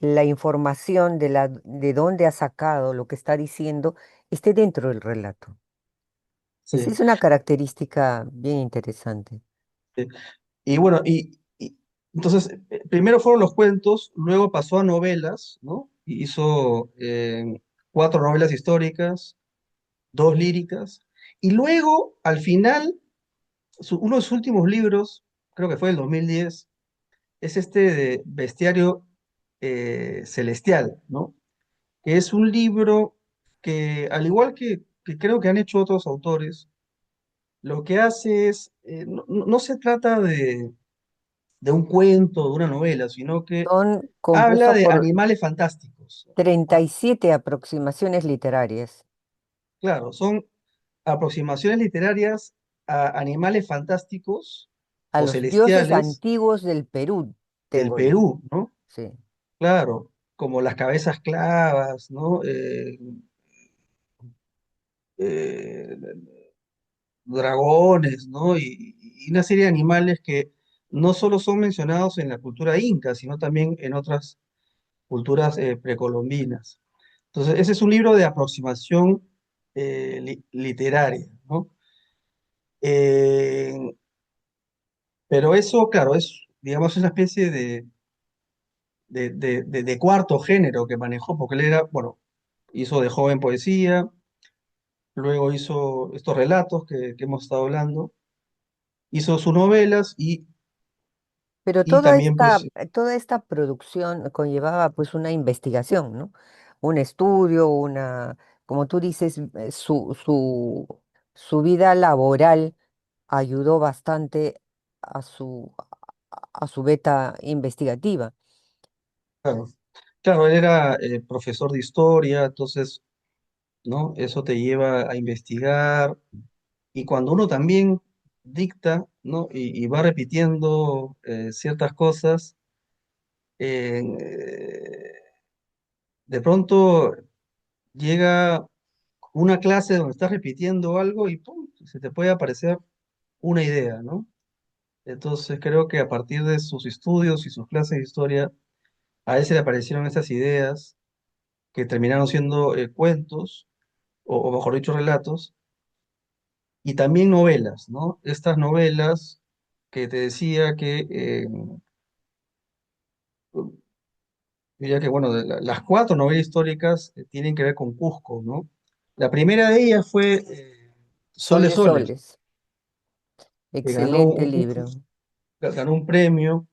la información de dónde ha sacado lo que está diciendo esté dentro del relato. Esa sí. es una característica bien interesante. Sí. Y bueno, entonces, primero fueron los cuentos, luego pasó a novelas, ¿no? Y hizo cuatro novelas históricas, dos líricas, y luego, al final, uno de sus últimos libros, creo que fue el 2010, es este de Bestiario Celestial, ¿no? Que es un libro que, al igual que creo que han hecho otros autores, lo que hace es, no se trata de un cuento, de una novela, sino que Son habla compuestos de por animales fantásticos. treinta Ah, y siete aproximaciones literarias claro, son aproximaciones literarias a animales fantásticos a o los dioses celestiales antiguos del Perú, del tengo yo. Perú, ¿no? Sí. Claro, como las cabezas clavas, ¿no? Eh, dragones, ¿no? Y una serie de animales que no solo son mencionados en la cultura inca, sino también en otras culturas precolombinas. Entonces, ese es un libro de aproximación literaria, ¿no? Eh, pero eso, claro, es, digamos, una especie de cuarto género que manejó, porque él era, bueno, hizo de joven poesía, luego hizo estos relatos que hemos estado hablando, hizo sus novelas Pero y también, pues, toda esta producción conllevaba pues una investigación, ¿no? Un estudio, como tú dices, su vida laboral ayudó bastante a a su beta investigativa. Claro, claro, él era profesor de historia, entonces, ¿no? Eso te lleva a investigar. Y cuando uno también dicta, ¿no? Y va repitiendo ciertas cosas, de pronto llega una clase donde estás repitiendo algo y ¡pum! Se te puede aparecer una idea, ¿no? Entonces creo que a partir de sus estudios y sus clases de historia, a él se le aparecieron estas ideas que terminaron siendo cuentos, o mejor dicho, relatos, y también novelas, ¿no? Estas novelas que te decía que, diría que, bueno, las cuatro novelas históricas tienen que ver con Cusco, ¿no? La primera de ellas fue Sol Sol de de Soles, Soles, que ganó excelente libro. ganó un premio,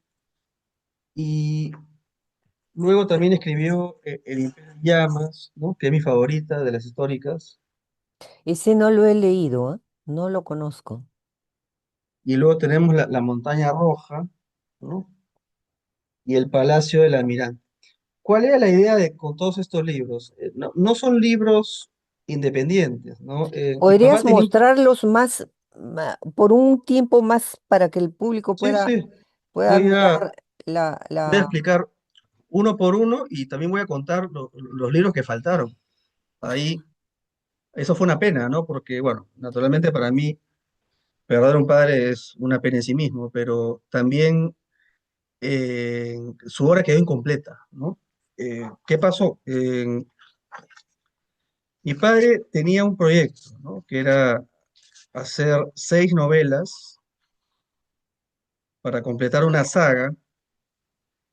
y luego también escribió El Imperio en Llamas, ¿no? Que es mi favorita de las históricas, Ese no lo he leído, ¿ah? No lo conozco. y luego tenemos La Montaña Roja, ¿no? Y El Palacio del Almirante. ¿Cuál era la idea con todos estos libros? No, no son libros independientes, ¿no? Mi papá ¿Podrías tenía mostrarlos más, por un tiempo más para que el público Sí, pueda, sí, pueda voy a, mirar la, voy a la... explicar uno por uno y también voy a contar los libros que faltaron. Ahí, eso fue una pena, ¿no? Porque, bueno, naturalmente para mí, perder a un padre es una pena en sí mismo, pero también su obra quedó incompleta, ¿no? ¿Qué pasó? Mi padre tenía un proyecto, ¿no? Que era hacer 6 novelas para completar una saga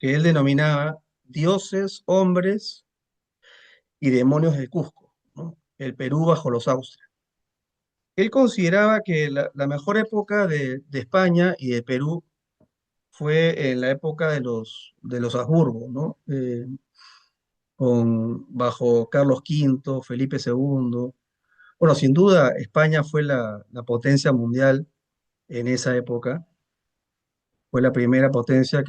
que él denominaba Dioses, Hombres y Demonios del Cusco, ¿no? El Perú bajo los Austrias. Él consideraba que la mejor época de España y de Perú fue en la época de los Habsburgo, ¿no? Bajo Carlos V, Felipe II. Bueno, sin duda, España fue la potencia mundial en esa época. Fue la primera potencia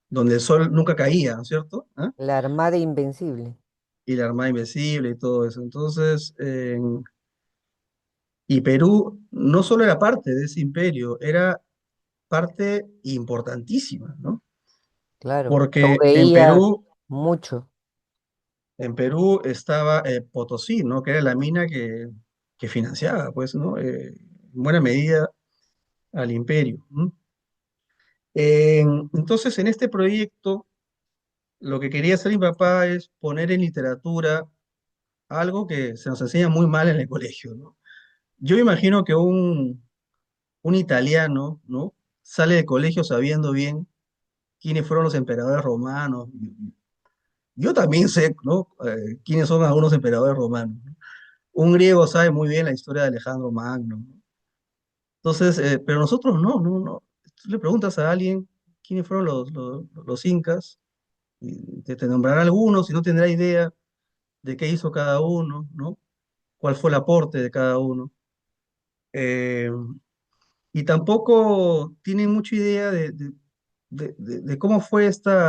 donde el sol nunca caía, ¿no es cierto? ¿Ah? La Armada Invencible. Y la Armada Invencible y todo eso. Entonces, y Perú no solo era parte de ese imperio, era parte importantísima, ¿no? Claro, lo Porque veía mucho. en Perú estaba Potosí, ¿no? Que era la mina que financiaba, pues, ¿no? En buena medida al imperio. ¿No? Entonces, en este proyecto, lo que quería hacer mi papá es poner en literatura algo que se nos enseña muy mal en el colegio, ¿no? Yo me imagino que un italiano, ¿no? Sale de colegio sabiendo bien quiénes fueron los emperadores romanos. Yo también sé, ¿no? Quiénes son algunos emperadores romanos. ¿No? Un griego sabe muy bien la historia de Alejandro Magno. ¿No? Entonces, pero nosotros no, no, no. Tú le preguntas a alguien quiénes fueron los incas, y te nombrará algunos y no tendrá idea de qué hizo cada uno, ¿no? Cuál fue el aporte de cada uno. Eh, y tampoco tienen mucha idea de cómo fue este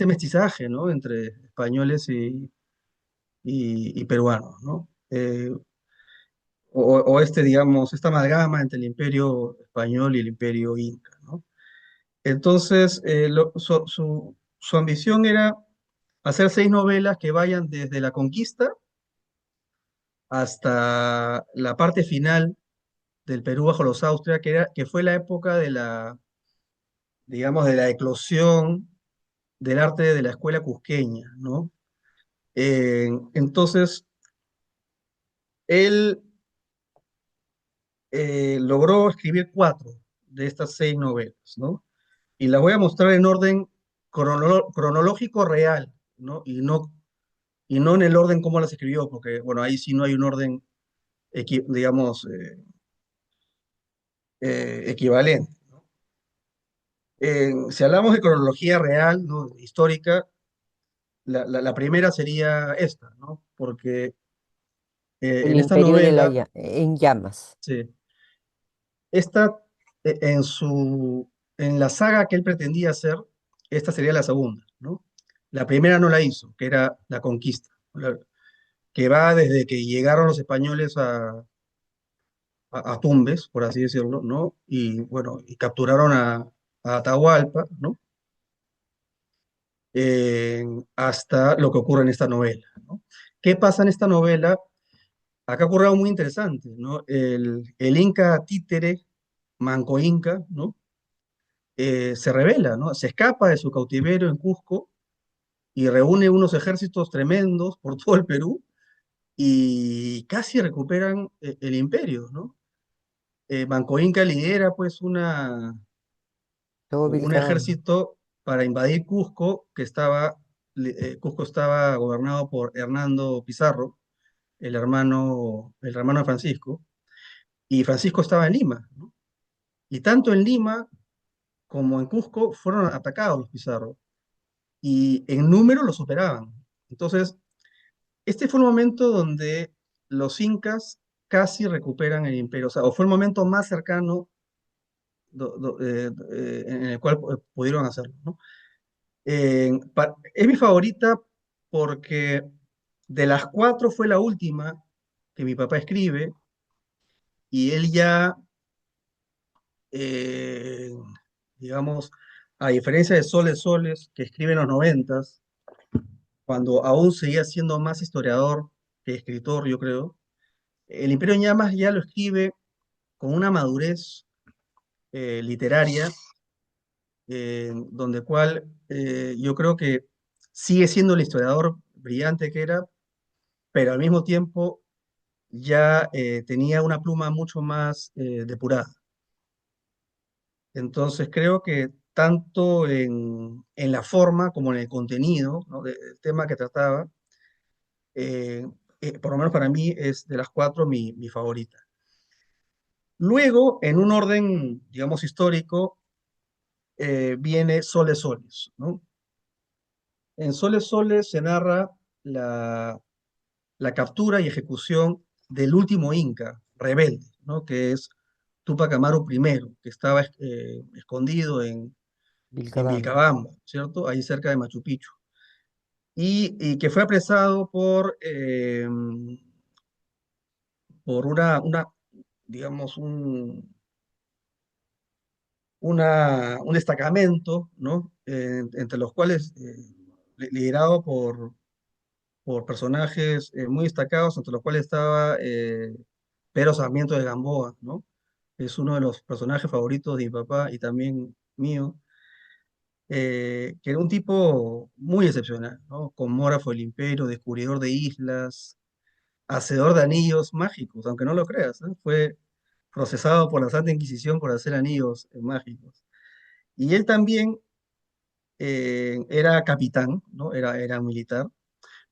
mestizaje, ¿no? Entre españoles y peruanos, ¿no? O digamos, esta amalgama entre el imperio español y el imperio inca, ¿no? Entonces, su ambición era hacer 6 novelas que vayan desde la conquista hasta la parte final del Perú bajo los Austrias, que fue la época digamos, de la eclosión del arte de la escuela cusqueña, ¿no? Entonces, él logró escribir 4 de estas 6 novelas, ¿no? Y las voy a mostrar en orden cronológico real, ¿no? Y no en el orden como las escribió, porque, bueno, ahí sí no hay un orden, digamos, equivalente. Si hablamos de cronología real, ¿no? Histórica, la primera sería esta, ¿no? Porque El en esta Imperio de novela, en llamas. sí, esta en la saga que él pretendía hacer, esta sería la segunda, ¿no? La primera no la hizo, que era la conquista, que va desde que llegaron los españoles a Tumbes, por así decirlo, ¿no? Y bueno, y capturaron a Atahualpa, ¿no? Hasta lo que ocurre en esta novela, ¿no? ¿Qué pasa en esta novela? Acá ocurre algo muy interesante, ¿no? El Inca títere, Manco Inca, ¿no? Se rebela, ¿no? Se escapa de su cautiverio en Cusco y reúne unos ejércitos tremendos por todo el Perú y casi recuperan el imperio, ¿no? Manco Inca lidera pues Todo un Vilcabamba. ejército para invadir Cusco, Cusco estaba gobernado por Hernando Pizarro, el hermano de Francisco, y Francisco estaba en Lima, ¿no? Y tanto en Lima como en Cusco fueron atacados los Pizarro, y en número los superaban. Entonces, este fue el momento donde los incas casi recuperan el imperio, o sea, o fue el momento más cercano en el cual pudieron hacerlo, ¿no? Es mi favorita porque de las cuatro fue la última que mi papá escribe y él ya, eh, digamos, a diferencia de Soles Soles, que escribe en los noventas, cuando aún seguía siendo más historiador que escritor, yo creo, el Imperio en Llamas ya lo escribe con una madurez literaria, donde cual yo creo que sigue siendo el historiador brillante que era, pero al mismo tiempo ya tenía una pluma mucho más depurada. Entonces creo que tanto en la forma como en el contenido, ¿no? Del tema que trataba, eh, por lo menos para mí es de las cuatro mi favorita. Luego, en un orden, digamos, histórico, viene Soles Soles, ¿no? En Soles Soles se narra la, la captura y ejecución del último Inca rebelde, ¿no? Que es Túpac Amaru I, que estaba escondido en Vilcabamba. Vilcabamba, ¿cierto? Ahí cerca de Machu Picchu. Y que fue apresado por digamos, un destacamento, ¿no? Entre los cuales, liderado por personajes muy destacados, entre los cuales estaba Pedro Sarmiento de Gamboa, ¿no? Es uno de los personajes favoritos de mi papá y también mío, que era un tipo muy excepcional, ¿no? Cosmógrafo del imperio, descubridor de islas, hacedor de anillos mágicos, aunque no lo creas, ¿eh? Fue procesado por la Santa Inquisición por hacer anillos mágicos. Y él también era capitán, ¿no? Era militar,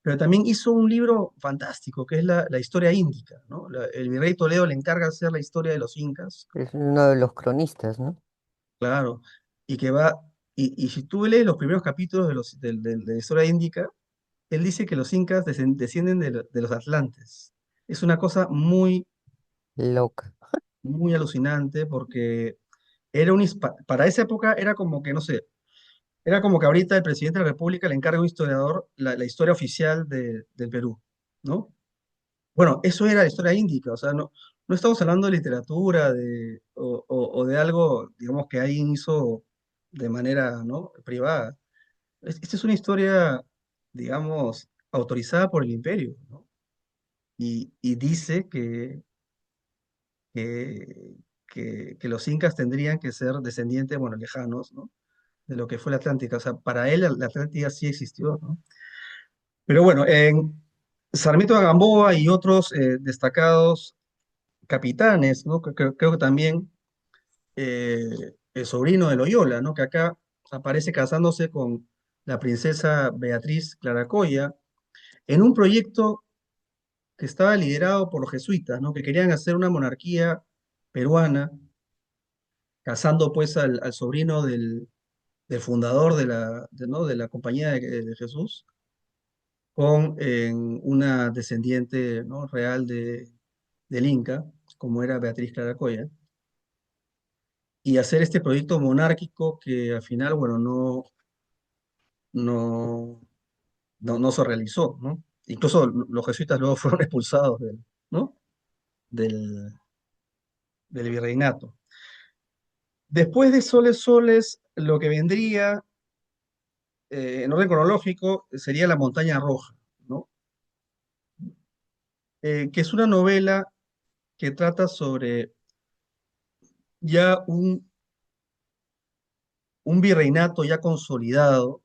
pero también hizo un libro fantástico, que es la historia índica, ¿no? El virrey Toledo le encarga hacer la historia de los incas, Es uno de los cronistas, ¿no? claro, y que va, y si tú lees los primeros capítulos de la historia índica, él dice que los incas descienden de los atlantes. Es una cosa muy, Loca. muy alucinante porque para esa época era como que, no sé, era como que ahorita el presidente de la República le encarga a un historiador la historia oficial del Perú, ¿no? Bueno, eso era la historia índica, o sea, no estamos hablando de literatura o de algo, digamos, que alguien hizo de manera, ¿no? Privada. Esta es una historia, digamos, autorizada por el imperio, ¿no? Y dice que, que los incas tendrían que ser descendientes, bueno, lejanos, ¿no? De lo que fue la Atlántica. O sea, para él la Atlántica sí existió, ¿no? Pero bueno, en Sarmiento de Gamboa y otros destacados capitanes, ¿no? Creo que también el sobrino de Loyola, ¿no? Que acá aparece casándose con la princesa Beatriz Claracoya en un proyecto que estaba liderado por los jesuitas, ¿no? Que querían hacer una monarquía peruana, casando pues al sobrino del fundador ¿no? de la Compañía de Jesús con una descendiente, ¿no? real del Inca, como era Beatriz Claracoya. y hacer este proyecto monárquico que al final, bueno, no, no se realizó, ¿no? Incluso los jesuitas luego fueron expulsados ¿no? del, del virreinato. Después de Soles Soles, lo que vendría en orden cronológico sería La Montaña Roja, ¿no? Que es una novela que trata sobre ya un virreinato ya consolidado,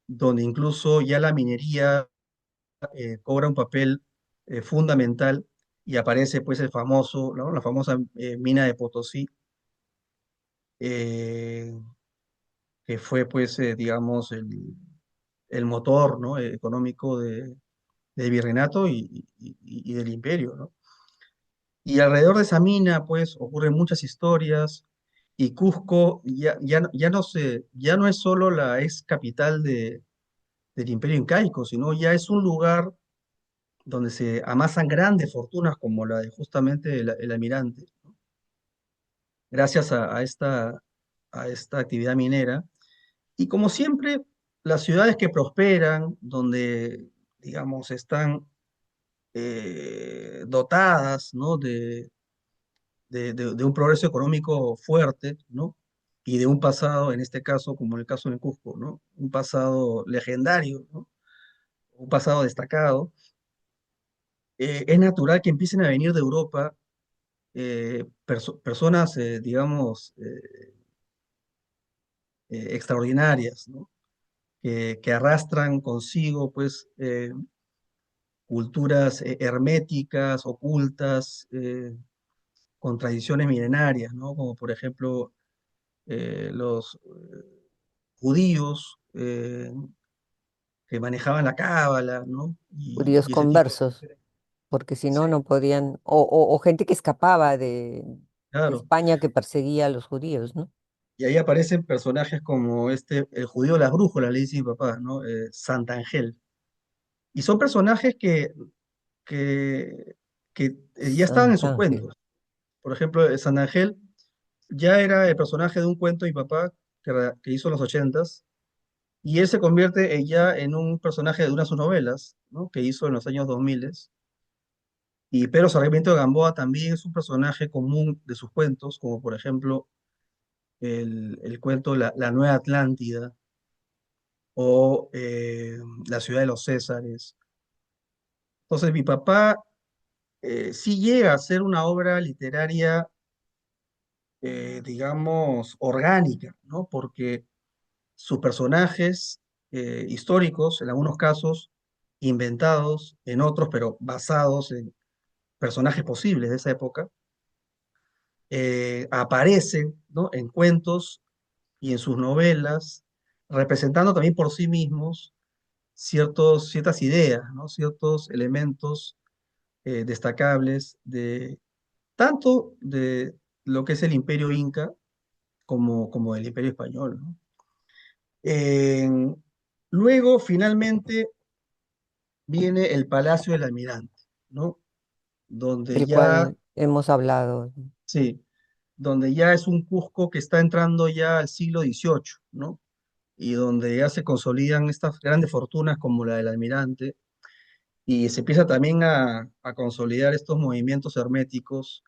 donde incluso ya la minería cobra un papel fundamental y aparece pues el famoso, ¿no? La famosa mina de Potosí, eh, que fue pues, digamos, el motor, ¿no? Económico del virreinato y del imperio, ¿no? Y alrededor de esa mina, pues, ocurren muchas historias, y Cusco ya no es solo la ex capital del imperio incaico, sino ya es un lugar donde se amasan grandes fortunas como la de justamente el almirante, gracias a esta actividad minera. Y como siempre, las ciudades que prosperan, donde, digamos, están dotadas, ¿no? de un progreso económico fuerte, ¿no? Y de un pasado, en este caso, como en el caso de Cusco, ¿no? Un pasado legendario, ¿no? Un pasado destacado. Es natural que empiecen a venir de Europa personas, digamos, extraordinarias, ¿no? Que arrastran consigo, pues, culturas herméticas, ocultas, con tradiciones milenarias, ¿no? Como por ejemplo los judíos que manejaban la cábala, ¿no? Judíos Y ese tipo de... conversos, porque si no, Sí, no podían, o gente que escapaba de claro. España que perseguía a los judíos, ¿no? Y ahí aparecen personajes como el judío de las brújulas, le dice mi papá, ¿no? Santangel. Y son personajes que, que ya estaban en sus Santángel. cuentos. Por ejemplo, Santangel ya era el personaje de un cuento de mi papá que hizo en los ochentas, y él se convierte ya en un personaje de una de sus novelas, ¿no? Que hizo en los años 2000. Y Pedro Sarmiento de Gamboa también es un personaje común de sus cuentos, como por ejemplo el cuento La Nueva Atlántida o La Ciudad de los Césares. Entonces mi papá sí llega a ser una obra literaria, digamos, orgánica, ¿no? Porque sus personajes históricos, en algunos casos inventados, en otros, pero basados en personajes posibles de esa época, aparecen, ¿no? En cuentos y en sus novelas, representando también por sí mismos ciertas ideas, ¿no? Ciertos elementos destacables tanto de lo que es el imperio inca como del imperio español, ¿no? En- Luego, finalmente, viene el Palacio del Almirante, ¿no? Donde Del ya, cual hemos hablado. sí, donde ya es un Cusco que está entrando ya al siglo XVIII, ¿no? Y donde ya se consolidan estas grandes fortunas como la del almirante, y se empieza también a consolidar estos movimientos herméticos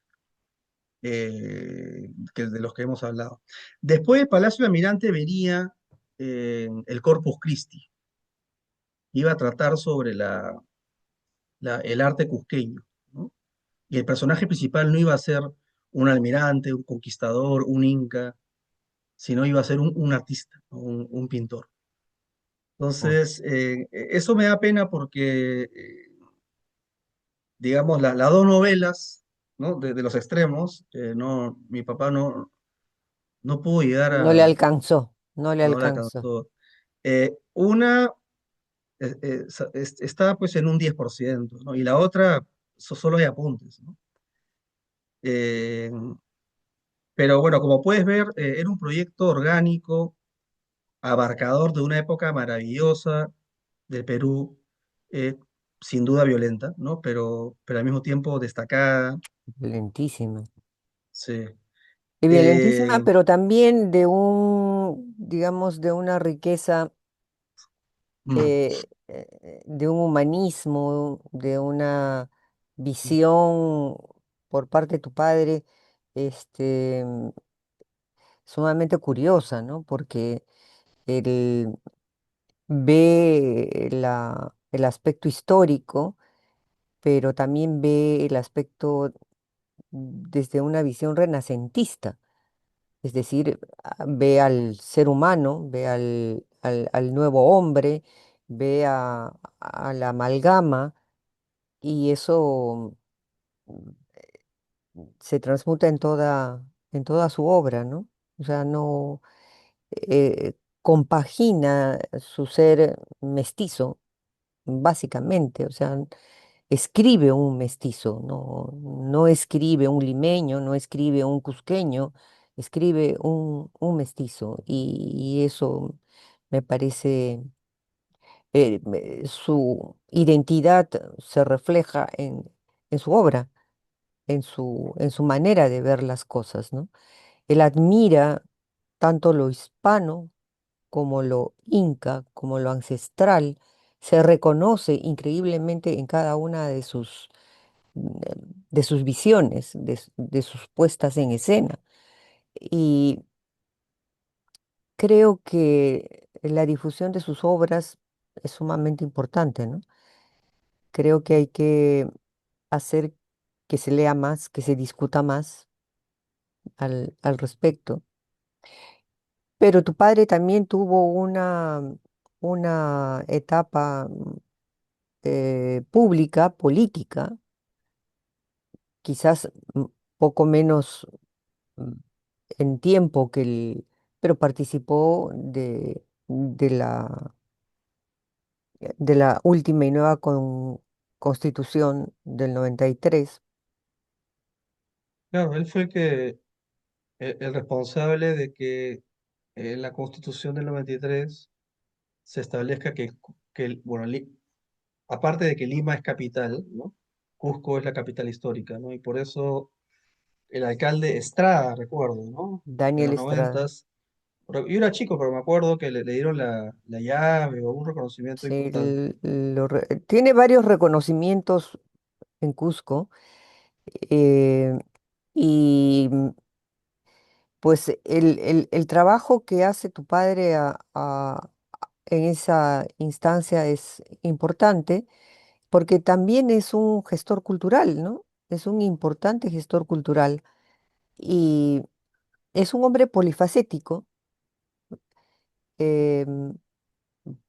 de los que hemos hablado. Después del Palacio del Almirante venía el Corpus Christi, iba a tratar sobre el arte cusqueño, ¿no? Y el personaje principal no iba a ser un almirante, un conquistador, un inca, sino iba a ser un artista, ¿no? Un pintor. Ah, Entonces, eso me da pena porque, digamos, las dos novelas, ¿no? De los extremos, mi papá no pudo llegar no le a, alcanzó, no le no la alcanzó. alcanzó. Una está pues en un 10%, ¿no? Y la otra solo hay apuntes, ¿no? Eh, pero bueno, como puedes ver, era un proyecto orgánico, abarcador de una época maravillosa del Perú, eh, sin duda violenta, ¿no? Pero al mismo tiempo destacada. Lentísimo. Sí. Y violentísima, Eh, pero también de un, digamos, de una riqueza, mm, de un humanismo, de una visión por parte de tu padre, este, sumamente curiosa, ¿no? Porque él ve el aspecto histórico, pero también ve el aspecto desde una visión renacentista. Es decir, ve al ser humano, ve al nuevo hombre, ve a la amalgama y eso se transmuta en toda su obra, ¿no? O sea, no compagina su ser mestizo, básicamente, o sea, escribe un mestizo, no escribe un limeño, no escribe un cusqueño, escribe un mestizo y eso me parece, su identidad se refleja en su obra, en su manera de ver las cosas, ¿no? Él admira tanto lo hispano como lo inca, como lo ancestral, se reconoce increíblemente en cada una de sus visiones, de sus puestas en escena. Y creo que la difusión de sus obras es sumamente importante, ¿no? Creo que hay que hacer que se lea más, que se discuta más al respecto. Pero tu padre también tuvo una etapa pública, política, quizás poco menos mm, en tiempo que el, pero participó de la última y nueva constitución del 93. claro, él fue el responsable de que en la Constitución del 93 se establezca bueno, aparte de que Lima es capital, ¿no? Cusco es la capital histórica, ¿no? Y por eso el alcalde Estrada, recuerdo, ¿no? En Daniel los Estrada. noventas. Yo era chico, pero me acuerdo que le dieron la llave o un reconocimiento Sí, importante. tiene varios reconocimientos en Cusco, eh, y pues el trabajo que hace tu padre en esa instancia es importante porque también es un gestor cultural, ¿no? Es un importante gestor cultural y es un hombre polifacético. em,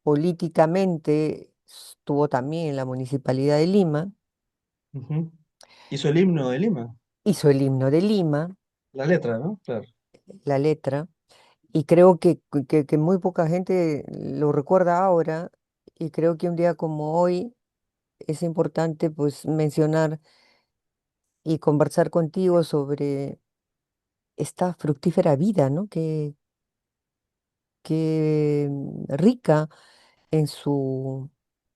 Políticamente estuvo también en la Municipalidad de Lima, Ujú. Hizo el himno de Lima, hizo el himno de Lima, la letra, ¿no? Claro. la letra, y creo que muy poca gente lo recuerda ahora, y creo que un día como hoy es importante pues mencionar y conversar contigo sobre esta fructífera vida, ¿no? Que rica en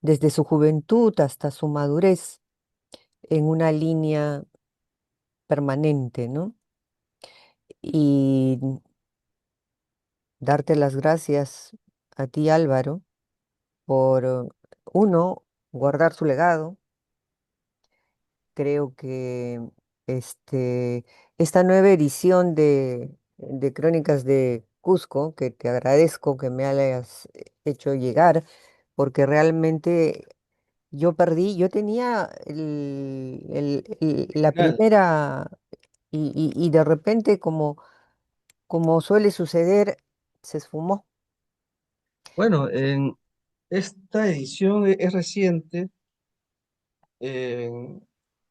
desde su juventud hasta su madurez, en una línea permanente, ¿no? Y darte las gracias a ti, Álvaro, por, uno, guardar su legado. Creo que este, esta nueva edición de Crónicas de Cusco, que te agradezco que me hayas hecho llegar, porque realmente yo tenía la Final. primera, y de repente, como suele suceder, se esfumó. Bueno, en esta edición es reciente.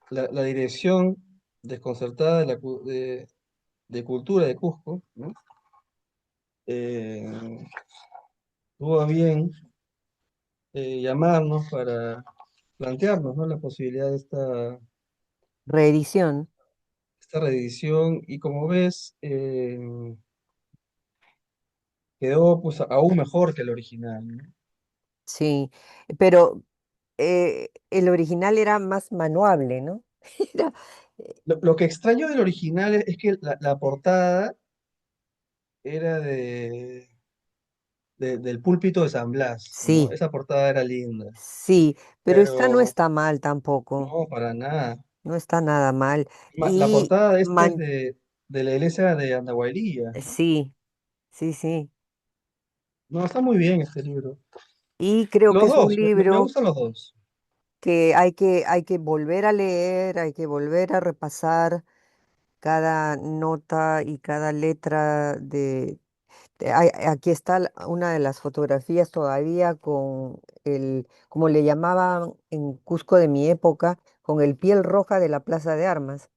La dirección desconcertada de Cultura de Cusco, ¿no? Eh, tuvo a bien llamarnos para plantearnos, ¿no? La posibilidad de Reedición, esta reedición y como ves, quedó pues aún mejor que el original, ¿no? sí, pero el original era más manuable, ¿no? Lo que extraño del original es que la portada era del púlpito de San Blas, ¿no? Sí, Esa portada era linda, sí, pero esta no pero está mal tampoco, no, para nada. no está nada mal. La Y portada de esta es de la iglesia de Andahuaylilla, ¿no? sí, sí, sí. No, está muy bien este libro. Y creo que Los es un dos, me libro gustan los dos. que hay que volver a leer, hay que volver a repasar cada nota y cada letra aquí está una de las fotografías todavía con como le llamaban en Cusco de mi época, con el piel roja de la Plaza de Armas,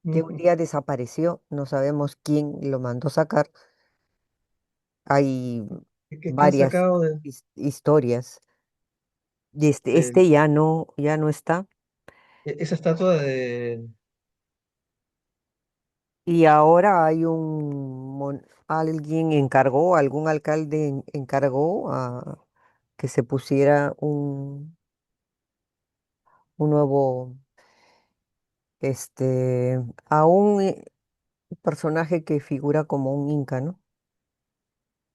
que un Ujú. día desapareció, no sabemos quién lo mandó sacar. Hay ¿Qué han varias sacado historias. Y este de ya no está. esa estatua de... Y ahora hay alguien encargó, algún alcalde encargó a que se pusiera un nuevo, este, a un personaje que figura como un inca, ¿no?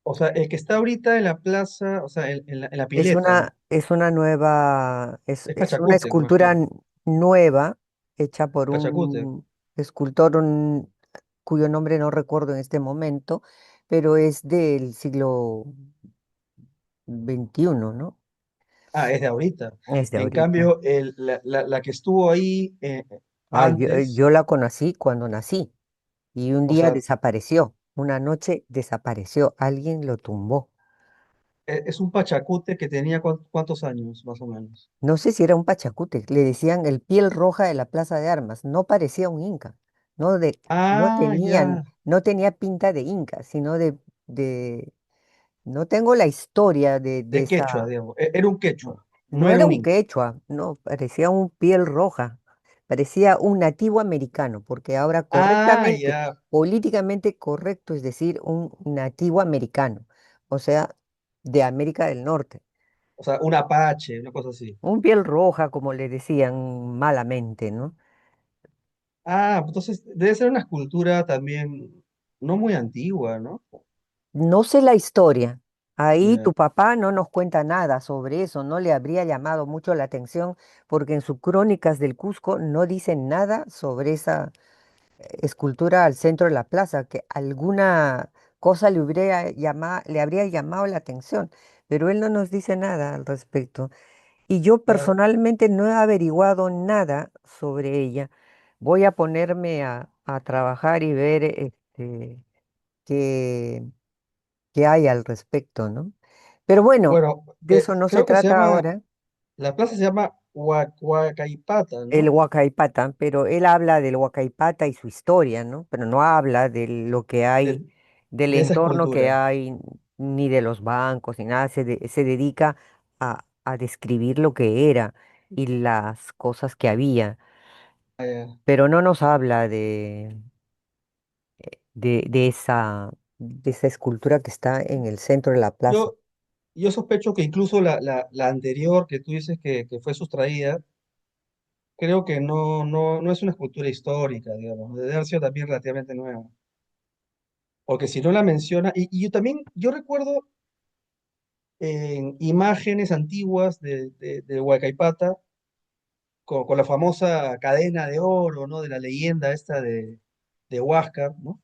O sea, el que está ahorita en la plaza, o sea, en la pileta, ¿no? Es una nueva, Es es una Pachacute, me escultura imagino. nueva hecha por Pachacute. un escultor cuyo nombre no recuerdo en este momento, pero es del siglo XXI, ¿no? Ah, es de ahorita. Es de En ahorita. cambio, la que estuvo ahí Ah, antes, yo la conocí cuando nací y un o día sea, desapareció. Una noche desapareció. Alguien lo tumbó. es un Pachacute que tenía cuántos años, más o menos. No sé si era un pachacute. Le decían el piel roja de la Plaza de Armas. No parecía un inca. No, Ah, ya. no tenía pinta de inca, sino de... No tengo la historia de De quechua, esa... digamos. Era un quechua, no No era era un un inca. quechua, no, parecía un piel roja, parecía un nativo americano, porque ahora Ah, correctamente, ya. políticamente correcto es decir un nativo americano, o sea, de América del Norte. O sea, un apache, una cosa así. Un piel roja, como le decían malamente, ¿no? Ah, entonces debe ser una escultura también no muy antigua, ¿no? No sé la historia. Ahí Ya. tu papá no nos cuenta nada sobre eso, no le habría llamado mucho la atención, porque en sus crónicas del Cusco no dicen nada sobre esa escultura al centro de la plaza, que alguna cosa le habría llamado la atención, pero él no nos dice nada al respecto. Y yo Claro. personalmente no he averiguado nada sobre ella. Voy a ponerme a trabajar y ver qué, qué hay al respecto, ¿no? Pero bueno, Bueno, de eso no se creo que se trata llama, ahora. la plaza se llama Huacaipata, El ¿no? Huacaipata, pero él habla del Huacaipata y su historia, ¿no? Pero no habla de lo que hay, De, del de esa entorno que escultura. hay, ni de los bancos, ni nada. Se dedica a describir lo que era y las cosas que había, Ah, ya. pero no nos habla de esa escultura que está en el centro de la plaza. Yo, yo sospecho que incluso la anterior que tú dices que fue sustraída, creo que no es una escultura histórica, digamos, debe haber sido también relativamente nueva. Porque si no la menciona, y yo también, yo recuerdo en imágenes antiguas de Huaycaipata, con la famosa cadena de oro, ¿no? De la leyenda esta de Huáscar, ¿no?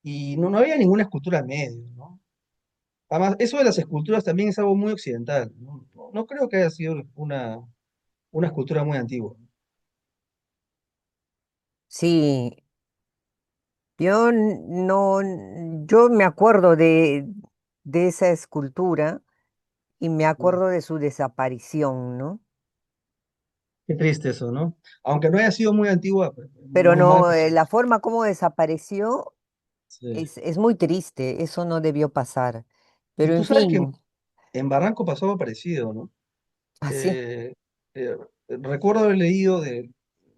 Y no había ninguna escultura en medio, ¿no? Además, eso de las esculturas también es algo muy occidental, ¿no? No creo que haya sido una escultura muy antigua. Sí, no, yo me acuerdo de esa escultura y me Mm. acuerdo de su desaparición, ¿no? Qué triste eso, ¿no? Aunque no haya sido muy antigua, pues, Pero menos mal no, que la forma como desapareció sí. es muy triste, eso no debió pasar. Y Pero tú en sabes que fin, en Barranco pasó algo parecido, ¿no? así, Eh, recuerdo haber leído de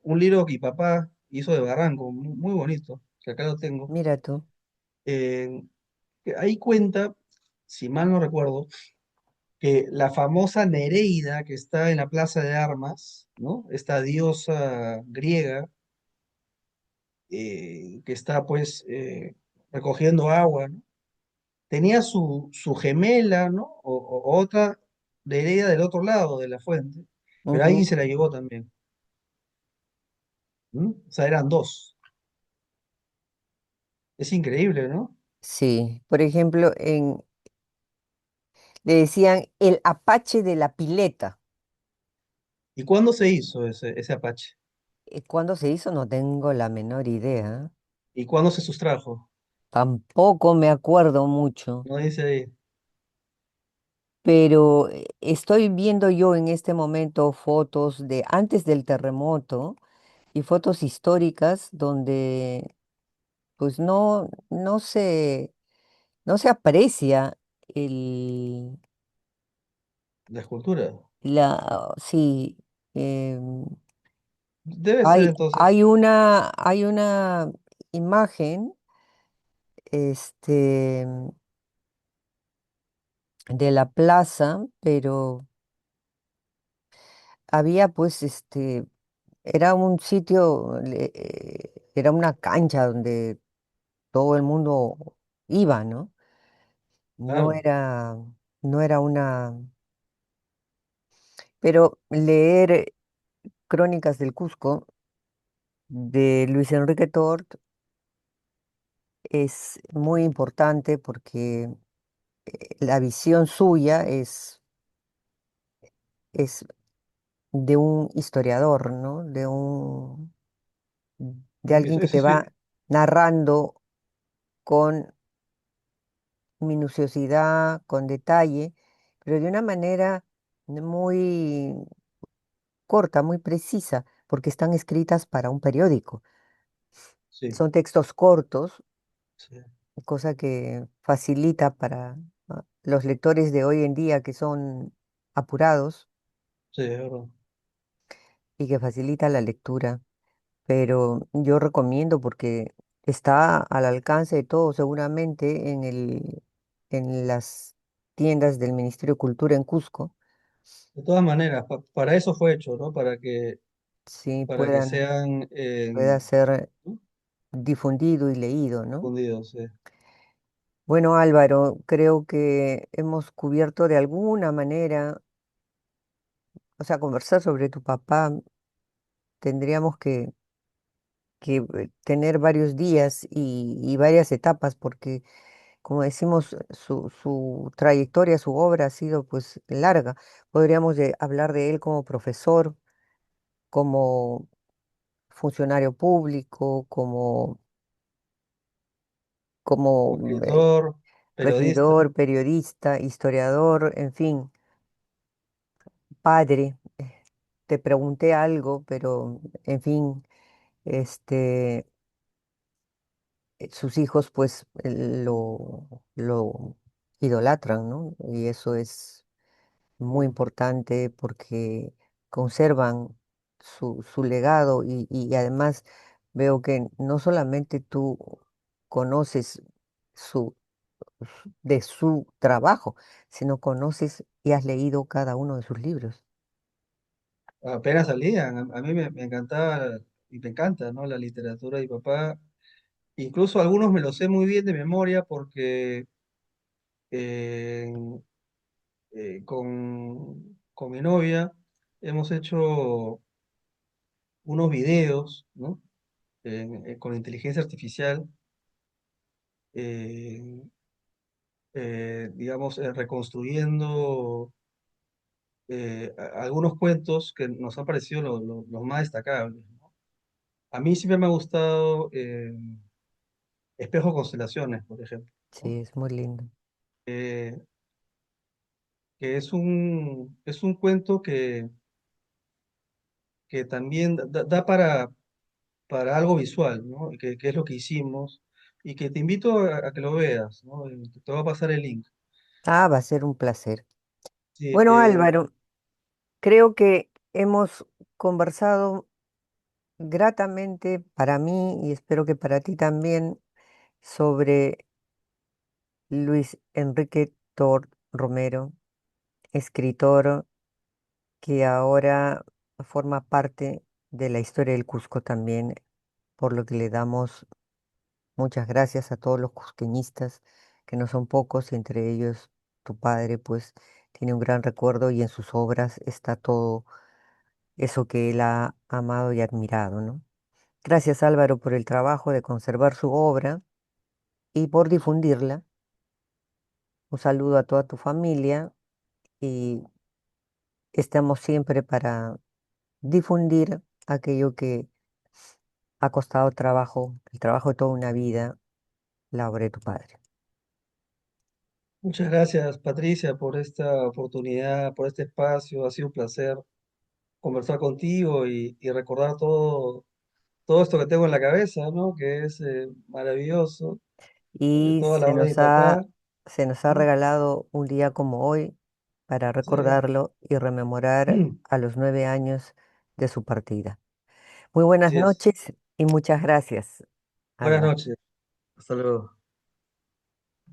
un libro que mi papá hizo de Barranco, muy bonito, que acá lo tengo. mira tú. Eh, que ahí cuenta, si mal no recuerdo, que la famosa Nereida que está en la Plaza de Armas, ¿no? Esta diosa griega que está pues recogiendo agua, ¿no? Tenía su gemela, ¿no? O otra Nereida del otro lado de la fuente, pero alguien Ujú. se la llevó también. O sea, eran dos. Es increíble, ¿no? Sí, por ejemplo, le decían el Apache de la pileta. ¿Y cuándo se hizo ese Apache? ¿Cuándo se hizo? No tengo la menor idea. ¿Y cuándo se sustrajo? Tampoco me acuerdo mucho, No dice ahí. pero estoy viendo yo en este momento fotos de antes del terremoto y fotos históricas donde pues no se aprecia el, La escultura. sí, em, Debe ser entonces, hay una imagen, este, de la plaza, pero había pues, era un sitio, era una cancha donde todo el mundo iba, ¿no? No claro. era, no era una, pero leer Crónicas del Cusco de Luis Enrique Tort es muy importante porque la visión suya es de un historiador, ¿no? De alguien que Eso te sí, va narrando con minuciosidad, con detalle, pero de una manera muy corta, muy precisa, porque están escritas para un periódico. sí, Son textos cortos, sí, cosa que facilita para los lectores de hoy en día que son apurados sí, es verdad. y que facilita la lectura. Pero yo recomiendo porque está al alcance de todos seguramente en las tiendas del Ministerio de Cultura en Cusco, De todas maneras, para eso fue hecho, ¿no? sí Para que puedan, sean pueda ser ¿no? difundido y leído, ¿no? Difundidos, sí. Bueno, Álvaro, creo que hemos cubierto de alguna manera, o sea, conversar sobre tu papá, tendríamos que tener varios días y varias etapas, porque como decimos, su trayectoria, su obra ha sido pues larga. Podríamos hablar de él como profesor, como funcionario público, como Escritor, periodista. regidor, periodista, historiador, en fin, padre. Te pregunté algo, pero en fin, este, sus hijos pues lo idolatran, ¿no? Y eso es muy Mm. importante porque conservan su legado y además veo que no solamente tú conoces su, de su trabajo, sino conoces y has leído cada uno de sus libros. Apenas salían. A mí me encantaba y me encanta, ¿no? La literatura de mi papá. Incluso algunos me los sé muy bien de memoria porque eh, con mi novia hemos hecho unos videos, ¿no? Con inteligencia artificial, eh, digamos, reconstruyendo algunos cuentos que nos han parecido los más destacables, ¿no? A mí siempre me ha gustado Espejo Constelaciones, por ejemplo, ¿no? Sí, es muy lindo. Eh, que es un cuento que también da para algo visual, ¿no? Que es lo que hicimos y que te invito a que lo veas, ¿no? Te va a pasar el link. Ah, va a ser un placer. Sí, Bueno, Álvaro, creo que hemos conversado gratamente para mí y espero que para ti también sobre Luis Enrique Tort Romero, escritor que ahora forma parte de la historia del Cusco también, por lo que le damos muchas gracias a todos los cusqueñistas, que no son pocos, y entre ellos tu padre, pues tiene un gran recuerdo y en sus obras está todo eso que él ha amado y admirado, ¿no? Gracias Álvaro por el trabajo de conservar su obra y por difundirla. Un saludo a toda tu familia y estamos siempre para difundir aquello que ha costado trabajo, el trabajo de toda una vida, la obra de tu padre. Muchas gracias, Patricia, por esta oportunidad, por este espacio. Ha sido un placer conversar contigo y recordar todo esto que tengo en la cabeza, ¿no? Que es maravilloso. Y Toda la obra de mi papá, se nos ha ¿no? regalado un día como hoy para Sí. recordarlo y rememorar a los 9 años de su partida. Muy buenas Así es. noches y muchas gracias, Buenas Álvaro. noches. Hasta luego.